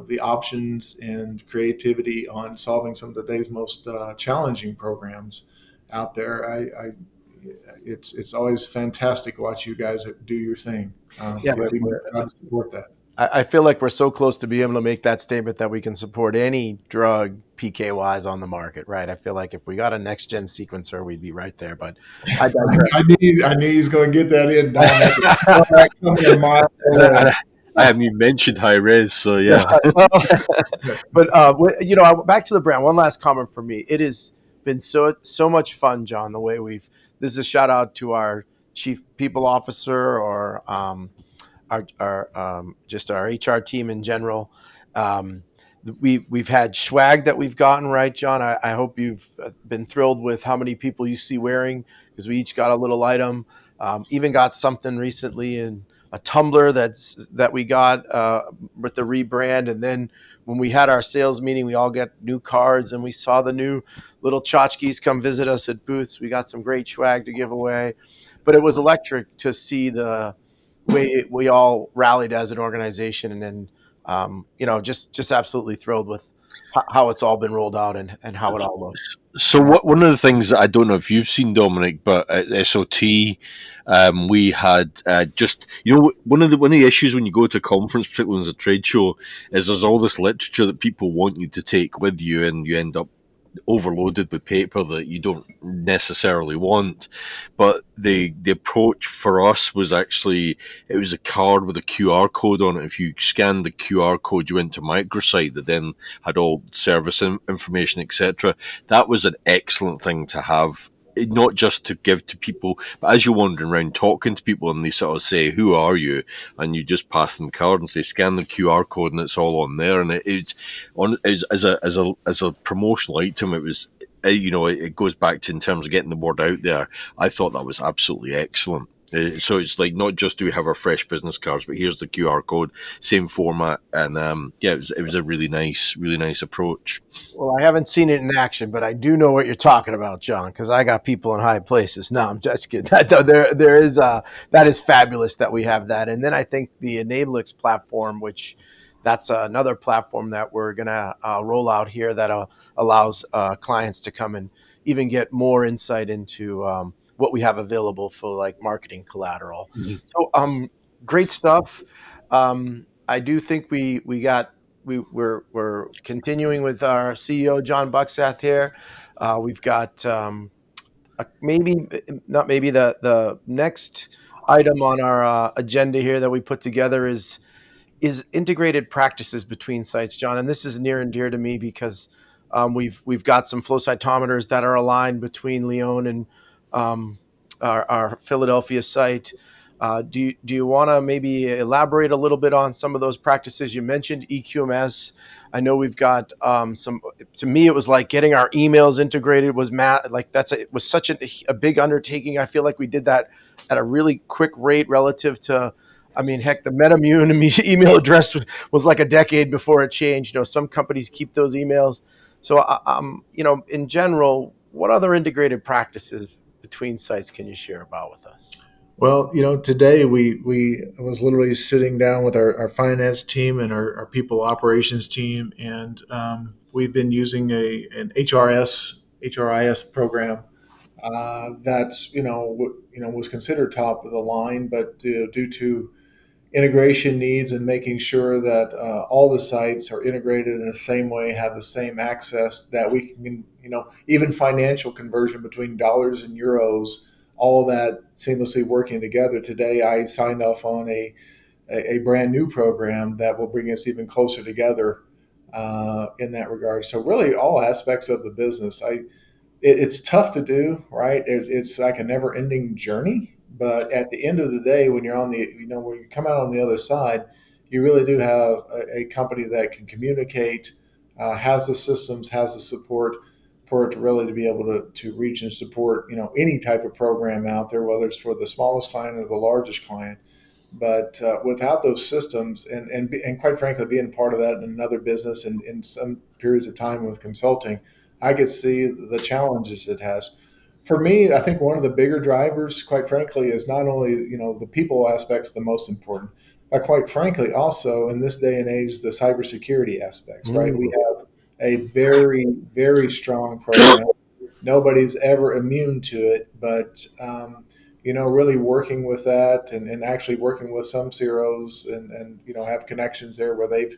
[SPEAKER 4] the options and creativity on solving some of today's most challenging programs out there. It's always fantastic to watch you guys do your thing.
[SPEAKER 2] Yeah,
[SPEAKER 4] We
[SPEAKER 2] but
[SPEAKER 4] try to support that.
[SPEAKER 2] I feel like we're so close to being able to make that statement that we can support any drug PK wise on the market, right? I feel like if we got a next gen sequencer, we'd be right there. But I
[SPEAKER 4] I knew he's going to get that in, Dom. I could
[SPEAKER 2] digress.
[SPEAKER 4] saw that coming a mile away.
[SPEAKER 3] I haven't even mentioned high res, so
[SPEAKER 2] Yeah,
[SPEAKER 3] yeah.
[SPEAKER 2] well, but back to the brand. One last comment for me. It has been so much fun, John. The way we've this is a shout out to our chief people officer or our just our HR team in general. Um, we've had swag that we've gotten, right, John. I hope you've been thrilled with how many people you see wearing, because we each got a little item. Even got something recently in a tumbler that we got with the rebrand, and then when we had our sales meeting, we all got new cards, and we saw the new little tchotchkes come visit us at booths. We got some great swag to give away, but it was electric to see the we all rallied as an organization, and then just absolutely thrilled with how it's all been rolled out and how it all looks.
[SPEAKER 3] So one of the things that I don't know if you've seen, Dominic, but at SOT, we had just one of the issues when you go to a conference, particularly as a trade show, is there's all this literature that people want you to take with you, and you end up overloaded with paper that you don't necessarily want. But the approach for us was actually, it was a card with a QR code on it. If you scanned the QR code, you went to microsite that then had all service information, etc. That was an excellent thing to have, not just to give to people, but as you're wandering around talking to people and they sort of say, "Who are you?" and you just pass them the card and say, "Scan the QR code," and it's all on there. And it's on as a promotional item. It was, it goes back to, in terms of getting the word out there. I thought that was absolutely excellent. So it's like, not just do we have our fresh business cards, but here's the QR code, same format, and it was a really nice approach.
[SPEAKER 2] Well, I haven't seen it in action, but I do know what you're talking about, John, because I got people in high places. No, I'm just kidding. There is that is fabulous that we have that, and then I think the Enablix platform, which that's another platform that we're gonna roll out here that allows clients to come and even get more insight into what we have available for like marketing collateral.
[SPEAKER 3] Mm-hmm.
[SPEAKER 2] So great stuff. I do think we're continuing with our CEO John Bucksath here. We've got maybe not maybe the next item on our agenda here that we put together is integrated practices between sites, John. And this is near and dear to me because we've got some flow cytometers that are aligned between Lyon and our Philadelphia site. Do you want to maybe elaborate a little bit on some of those practices? You mentioned EQMS. I know we've got some. To me, it was like getting our emails integrated was it was such a big undertaking. I feel like we did that at a really quick rate relative to. I mean, heck, the MetaMune email address was like a decade before it changed. Some companies keep those emails. So, in general, what other integrated practices between sites can you share about with us?
[SPEAKER 4] Well, today we was literally sitting down with our finance team and our people operations team, and we've been using an HRIS program that's was considered top of the line, but due to integration needs and making sure that all the sites are integrated in the same way, have the same access, that we can, even financial conversion between dollars and euros, all of that seamlessly working together. Today, I signed off on a brand new program that will bring us even closer together in that regard. So really, all aspects of the business, it's tough to do, right? It's like a never-ending journey. But at the end of the day, when you're when you come out on the other side, you really do have a company that can communicate, has the systems, has the support for it to really to be able to reach and support, any type of program out there, whether it's for the smallest client or the largest client. But without those systems, and quite frankly, being part of that in another business and in some periods of time with consulting, I could see the challenges it has. For me, I think one of the bigger drivers, quite frankly, is not only the people aspects the most important, but quite frankly, also in this day and age, the cybersecurity aspects. Right, we have a very, very strong program nobody's ever immune to it, but really working with that and actually working with some CROs and have connections there where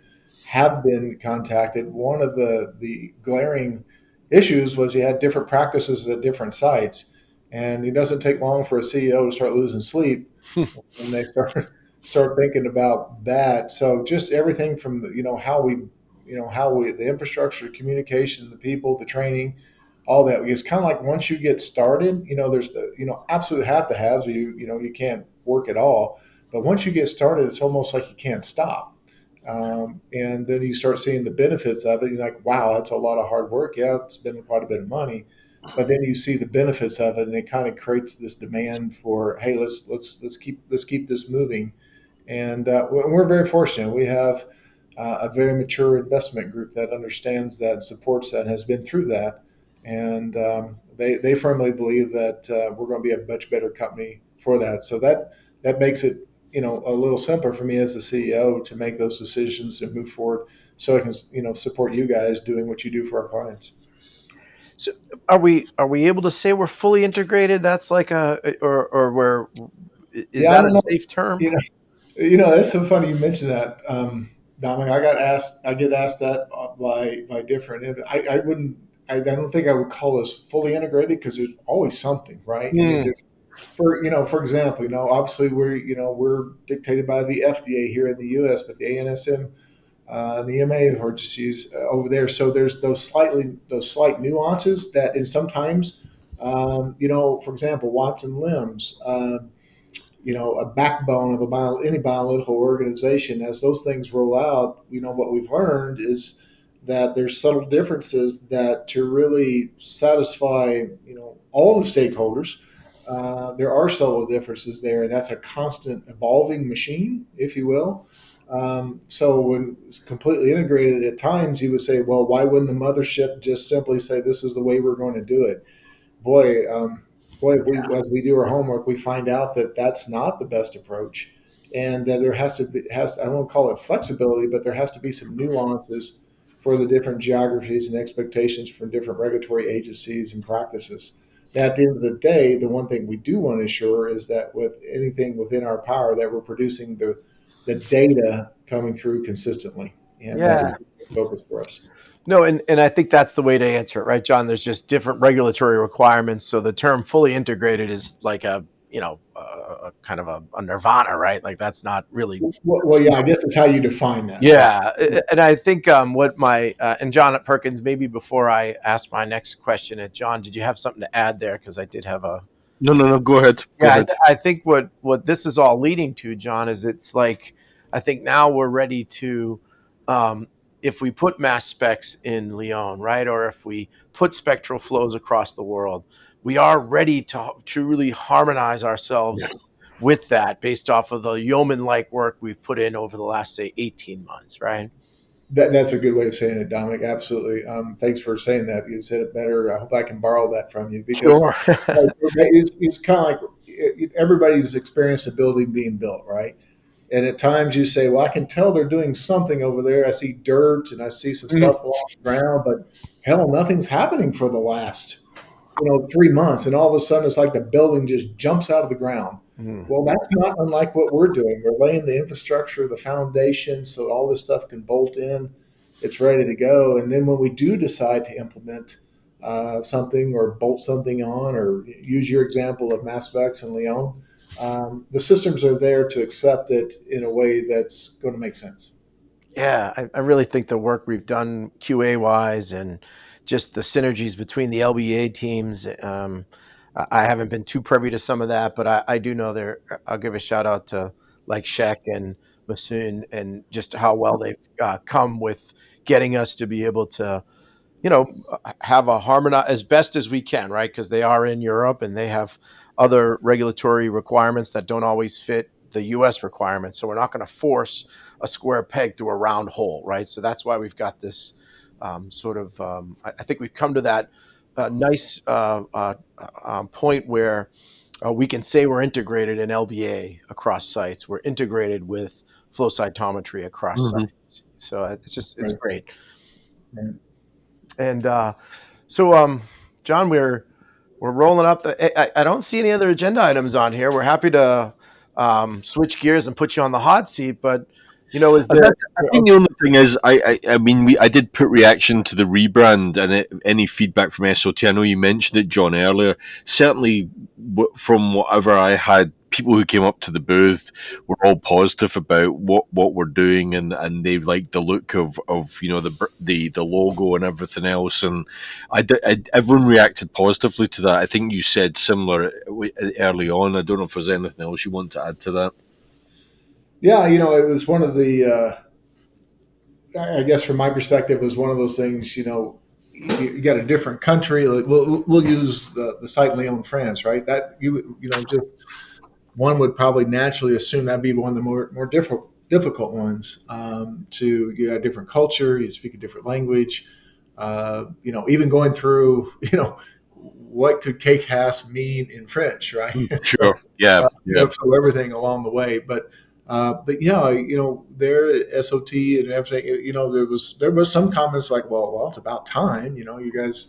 [SPEAKER 4] have been contacted. One of the glaring issues was you had different practices at different sites, and it doesn't take long for a CEO to start losing sleep when they start thinking about that. So just everything from how we the infrastructure, communication, the people, the training, all that. It's kind of like once you get started, there's the absolute have to haves. You can't work at all, but once you get started, it's almost like you can't stop. And then you start seeing the benefits of it. You're like, wow, that's a lot of hard work. Yeah, it's been quite a bit of money, but then you see the benefits of it, and it kind of creates this demand for, hey, let's keep this moving. And we're very fortunate. We have a very mature investment group that understands that, supports that, and has been through that. And they firmly believe that we're going to be a much better company for that. So that makes it a little simpler for me as the CEO to make those decisions and move forward, so I can support you guys doing what you do for our clients.
[SPEAKER 2] So are we able to say we're fully integrated? That's like or we're is
[SPEAKER 4] Yeah, I
[SPEAKER 2] that
[SPEAKER 4] don't
[SPEAKER 2] a
[SPEAKER 4] know.
[SPEAKER 2] safe term?
[SPEAKER 4] That's so funny you mentioned that, Dominic. I get asked that by different. I don't think I would call us fully integrated because there's always something, right? I mean,
[SPEAKER 2] Mm.
[SPEAKER 4] for example, obviously we're dictated by the FDA here in the U.S., but the ANSM, the EMA are just used over there. So there's those slight nuances that, and sometimes, for example, Watson limbs. A backbone of any bioanalytical organization. As those things roll out, what we've learned is that there's subtle differences that to really satisfy, all the stakeholders, there are subtle differences there, and that's a constant evolving machine, if you will. So when it's completely integrated, at times you would say, well, why wouldn't the mothership just simply say, this is the way we're going to do it? boy, if as we do our homework, we find out that that's not the best approach, and that there I won't call it flexibility, but there has to be some nuances for the different geographies and expectations from different regulatory agencies and practices. Now, at the end of the day, the one thing we do want to ensure is that with anything within our power, that we're producing the data coming through consistently, and that is
[SPEAKER 2] Yeah.
[SPEAKER 4] the focus for us.
[SPEAKER 2] No, and I think that's the way to answer it, right, John? There's just different regulatory requirements. So the term fully integrated is like a kind of a nirvana, right? Like that's not really
[SPEAKER 4] Well, yeah, I guess it's how you define that, right?
[SPEAKER 2] yeah, and I think what my and John Perkins, maybe before I ask my next question, John, did you have something to add there? Because I did have a
[SPEAKER 3] No. Go ahead. Go
[SPEAKER 2] yeah.
[SPEAKER 3] ahead.
[SPEAKER 2] I think what this is all leading to, John, is it's like I think now we're ready to, if we put mass specs in Lyon, right, or if we put spectral flows across the world, we are ready to truly harmonize ourselves with that based off of the yeoman-like work we've put in over the last, say, 18 months, right?
[SPEAKER 4] That's a good way of saying it, Dominic. Absolutely. Thanks for saying that. You said it better. I hope I can borrow that from you because
[SPEAKER 2] Sure.
[SPEAKER 4] it's kind of like everybody's experienced a building being built, right? And at times you say, well, I can tell they're doing something over there. I see dirt and I see some
[SPEAKER 2] Mhm.
[SPEAKER 4] stuff along the ground, but hell, nothing's happening for the last 3 months, and all of a sudden it's like the building just jumps out of the ground.
[SPEAKER 2] Mhm.
[SPEAKER 4] Well, that's not unlike what we're doing. We're laying the infrastructure, the foundation, so all this stuff can bolt in. It's ready to go. And then when we do decide to implement something or bolt something on, or use your example of Mass Specs and Lyon, the systems are there to accept it in a way that's going to make sense.
[SPEAKER 2] Yeah, I really think the work we've done QA wise and just the synergies between the LBA teams. I haven't been too privy to some of that, but I do know there. I'll give a shout out to like Sheck and Masoon and just how well they've come with getting us to be able to have a harmonize as best as we can, right? Because they are in Europe and they have other regulatory requirements that don't always fit the US requirements. So we're not going to force a square peg through a round hole, right? So that's why we've got this I think we've come to that nice point where we can say we're integrated in LBA across sites. We're integrated with flow cytometry across
[SPEAKER 3] Mhm.
[SPEAKER 2] sites. So it's
[SPEAKER 4] Right.
[SPEAKER 2] great.
[SPEAKER 4] Right.
[SPEAKER 2] And so, John, we're rolling up. I don't see any other agenda items on here. We're happy to switch gears and put you on the hot seat. But is there?
[SPEAKER 3] I think the only thing is, I mean, I did put reaction to the rebrand and any feedback from SOT. I know you mentioned it, John, earlier. Certainly, from whatever I had, people who came up to the booth were all positive about what we're doing, and they liked the look of the logo and everything else. And everyone reacted positively to that. I think you said similar early on. I don't know if there's anything else you want to add to that.
[SPEAKER 4] Yeah, it was one of the. I guess from my perspective, it was one of those things. You got a different country. Like we'll use the site Lyon, France, right? That just one would probably naturally assume that'd be one of the more difficult ones. You got a different culture, you speak a different language. Even going through, what could KCAS mean in French, right?
[SPEAKER 3] Sure. Yeah.
[SPEAKER 4] So everything along the way, but yeah, their SOT and everything, there was some comments like, well, it's about time, you guys,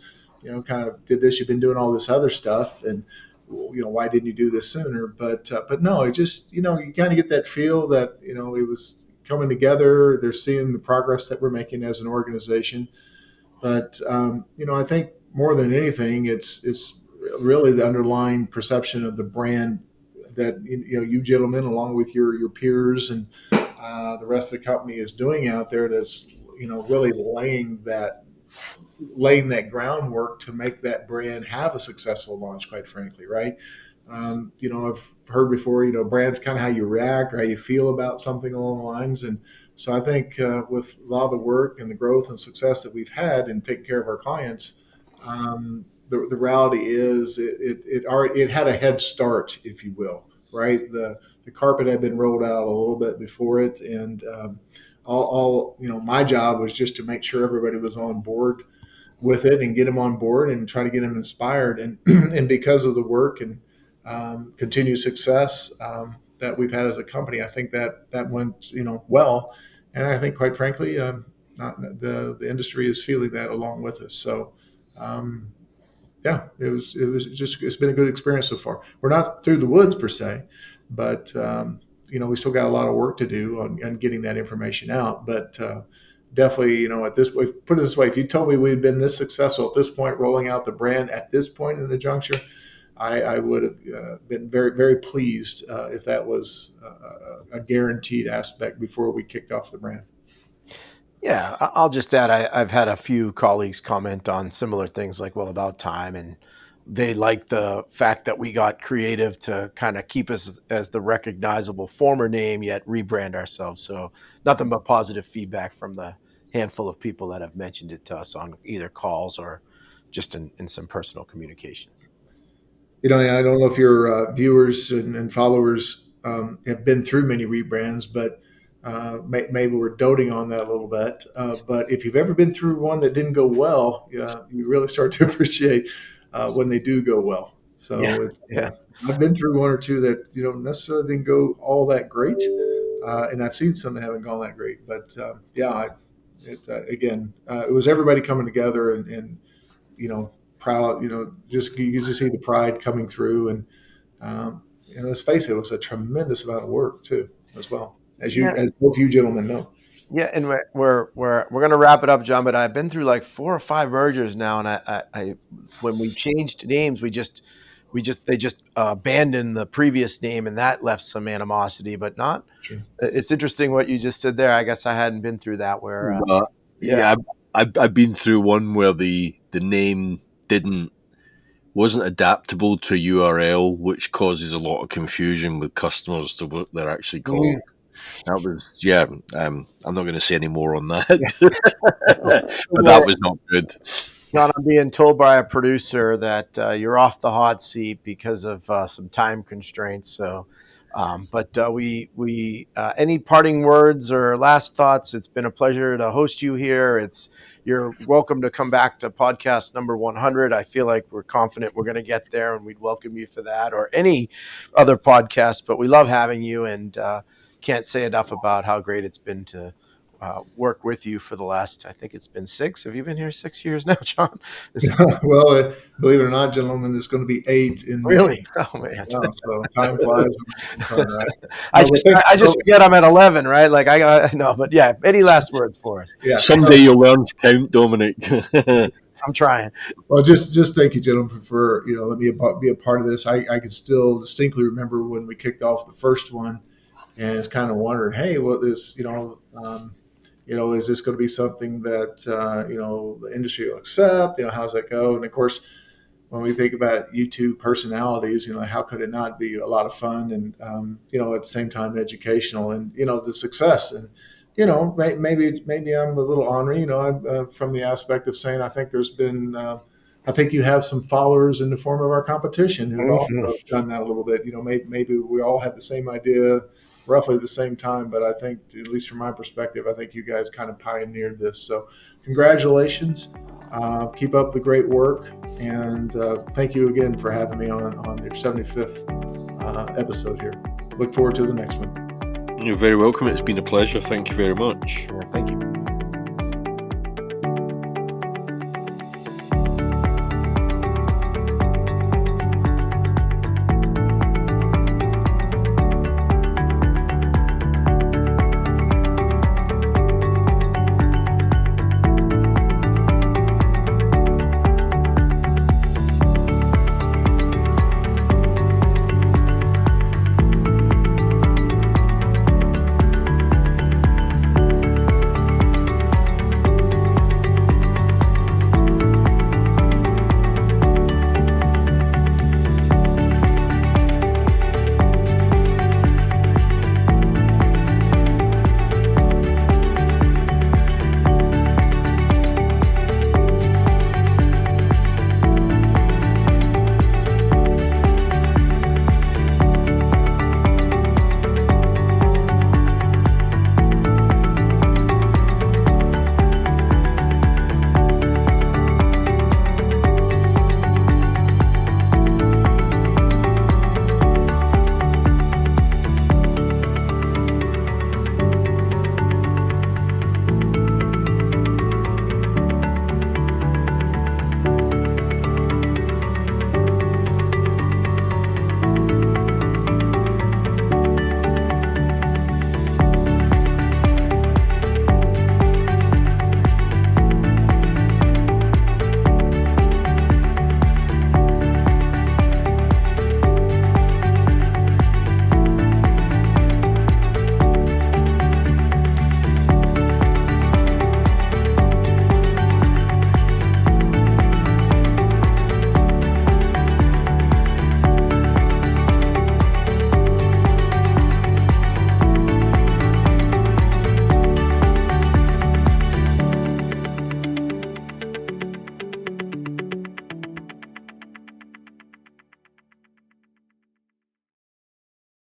[SPEAKER 4] kind of did this. You've been doing all this other stuff, and why didn't you do this sooner? But no, it just, you kind of get that feel that it was coming together. They're seeing the progress that we're making as an organization. But I think more than anything, it's really the underlying perception of the brand that you gentlemen, along with your peers and the rest of the company, is doing out there. That's really laying that groundwork to make that brand have a successful launch. Quite frankly, right? I've heard before. Brand's kind of how you react or how you feel about something along the lines. And so I think with a lot of the work and the growth and success that we've had in taking care of our clients. The reality is it had a head start, if you will, right? The carpet had been rolled out a little bit before it, and all my job was just to make sure everybody was on board with it and get them on board and try to get them inspired. And and because of the work and continued success that we've had as a company, I think that went well, and I think quite frankly, the industry is feeling that along with us. So. Yeah, it's been a good experience so far. We're not through the woods per se, but we still got a lot of work to do on getting that information out. But definitely, at this way, put it this way, if you told me we'd been this successful at this point, rolling out the brand at this point in the juncture, I would have been very, very pleased if that was a guaranteed aspect before we kicked off the brand.
[SPEAKER 2] Yeah, I'll just add, I've had a few colleagues comment on similar things like, well, about time, and they like the fact that we got creative to kind of keep us as the recognizable former name, yet rebrand ourselves. So nothing but positive feedback from the handful of people that have mentioned it to us on either calls or just in some personal communications.
[SPEAKER 4] I don't know if your viewers and followers have been through many rebrands, but maybe we're doting on that a little bit. But if you've ever been through one that didn't go well, you really start to appreciate when they do go well. So I've been through one or two that necessarily didn't go all that great, and I've seen some that haven't gone that great. But it was everybody coming together and proud. Just you just see the pride coming through, and let's face it, it was a tremendous amount of work too, as well. As both you gentlemen know.
[SPEAKER 2] Yeah, and we're gonna wrap it up, John. But I've been through like 4 or 5 mergers now, and I when we changed names, they just abandoned the previous name, and that left some animosity. But not.
[SPEAKER 4] Sure.
[SPEAKER 2] It's interesting what you just said there. I guess I hadn't been through that. Where
[SPEAKER 3] I've been through one where the name wasn't adaptable to URL, which causes a lot of confusion with customers to what they're actually called. That was, I'm not going to say any more on that, but that was not good.
[SPEAKER 2] John, I'm being told by a producer that you're off the hot seat because of some time constraints. So, any parting words or last thoughts? It's been a pleasure to host you here. You're welcome to come back to podcast number 100. I feel like we're confident we're going to get there, and we'd welcome you for that or any other podcast. But we love having you, and can't say enough about how great it's been to work with you for the last, I think it's been 6. Have you been here 6 years now, John?
[SPEAKER 4] Well, believe it or not, gentlemen, it's going to be 8 in May.
[SPEAKER 2] Really? Oh man.
[SPEAKER 4] Wow, so time flies when we're having fun, right?
[SPEAKER 2] I
[SPEAKER 4] No, but
[SPEAKER 2] just
[SPEAKER 4] thank
[SPEAKER 2] I
[SPEAKER 4] you
[SPEAKER 2] just
[SPEAKER 4] so-
[SPEAKER 2] forget I'm at 11, right? Like I know, but yeah. Any last words for us?
[SPEAKER 4] yeah.
[SPEAKER 3] Someday you'll learn to count, Dominic.
[SPEAKER 2] I'm trying.
[SPEAKER 4] Well, just thank you, gentlemen, for let me be a part of this. I can still distinctly remember when we kicked off the first one, and it's kind of wondering, hey, what this, is this going to be something that the industry will accept? How's that go? And of course, when we think about YouTube personalities, how could it not be a lot of fun and at the same time educational and the success and maybe I'm a little ornery, from the aspect of saying I think there's been I think you have some followers in the form of our competition who've also done that a little bit. Maybe we all had the same idea roughly at the same time, but I think, at least from my perspective, I think you guys kind of pioneered this. So congratulations. Keep up the great work, and thank you again for having me on your 75th episode here. Look forward to the next one.
[SPEAKER 3] You're very welcome. It's been a pleasure. Thank you very much.
[SPEAKER 2] Yeah, thank you.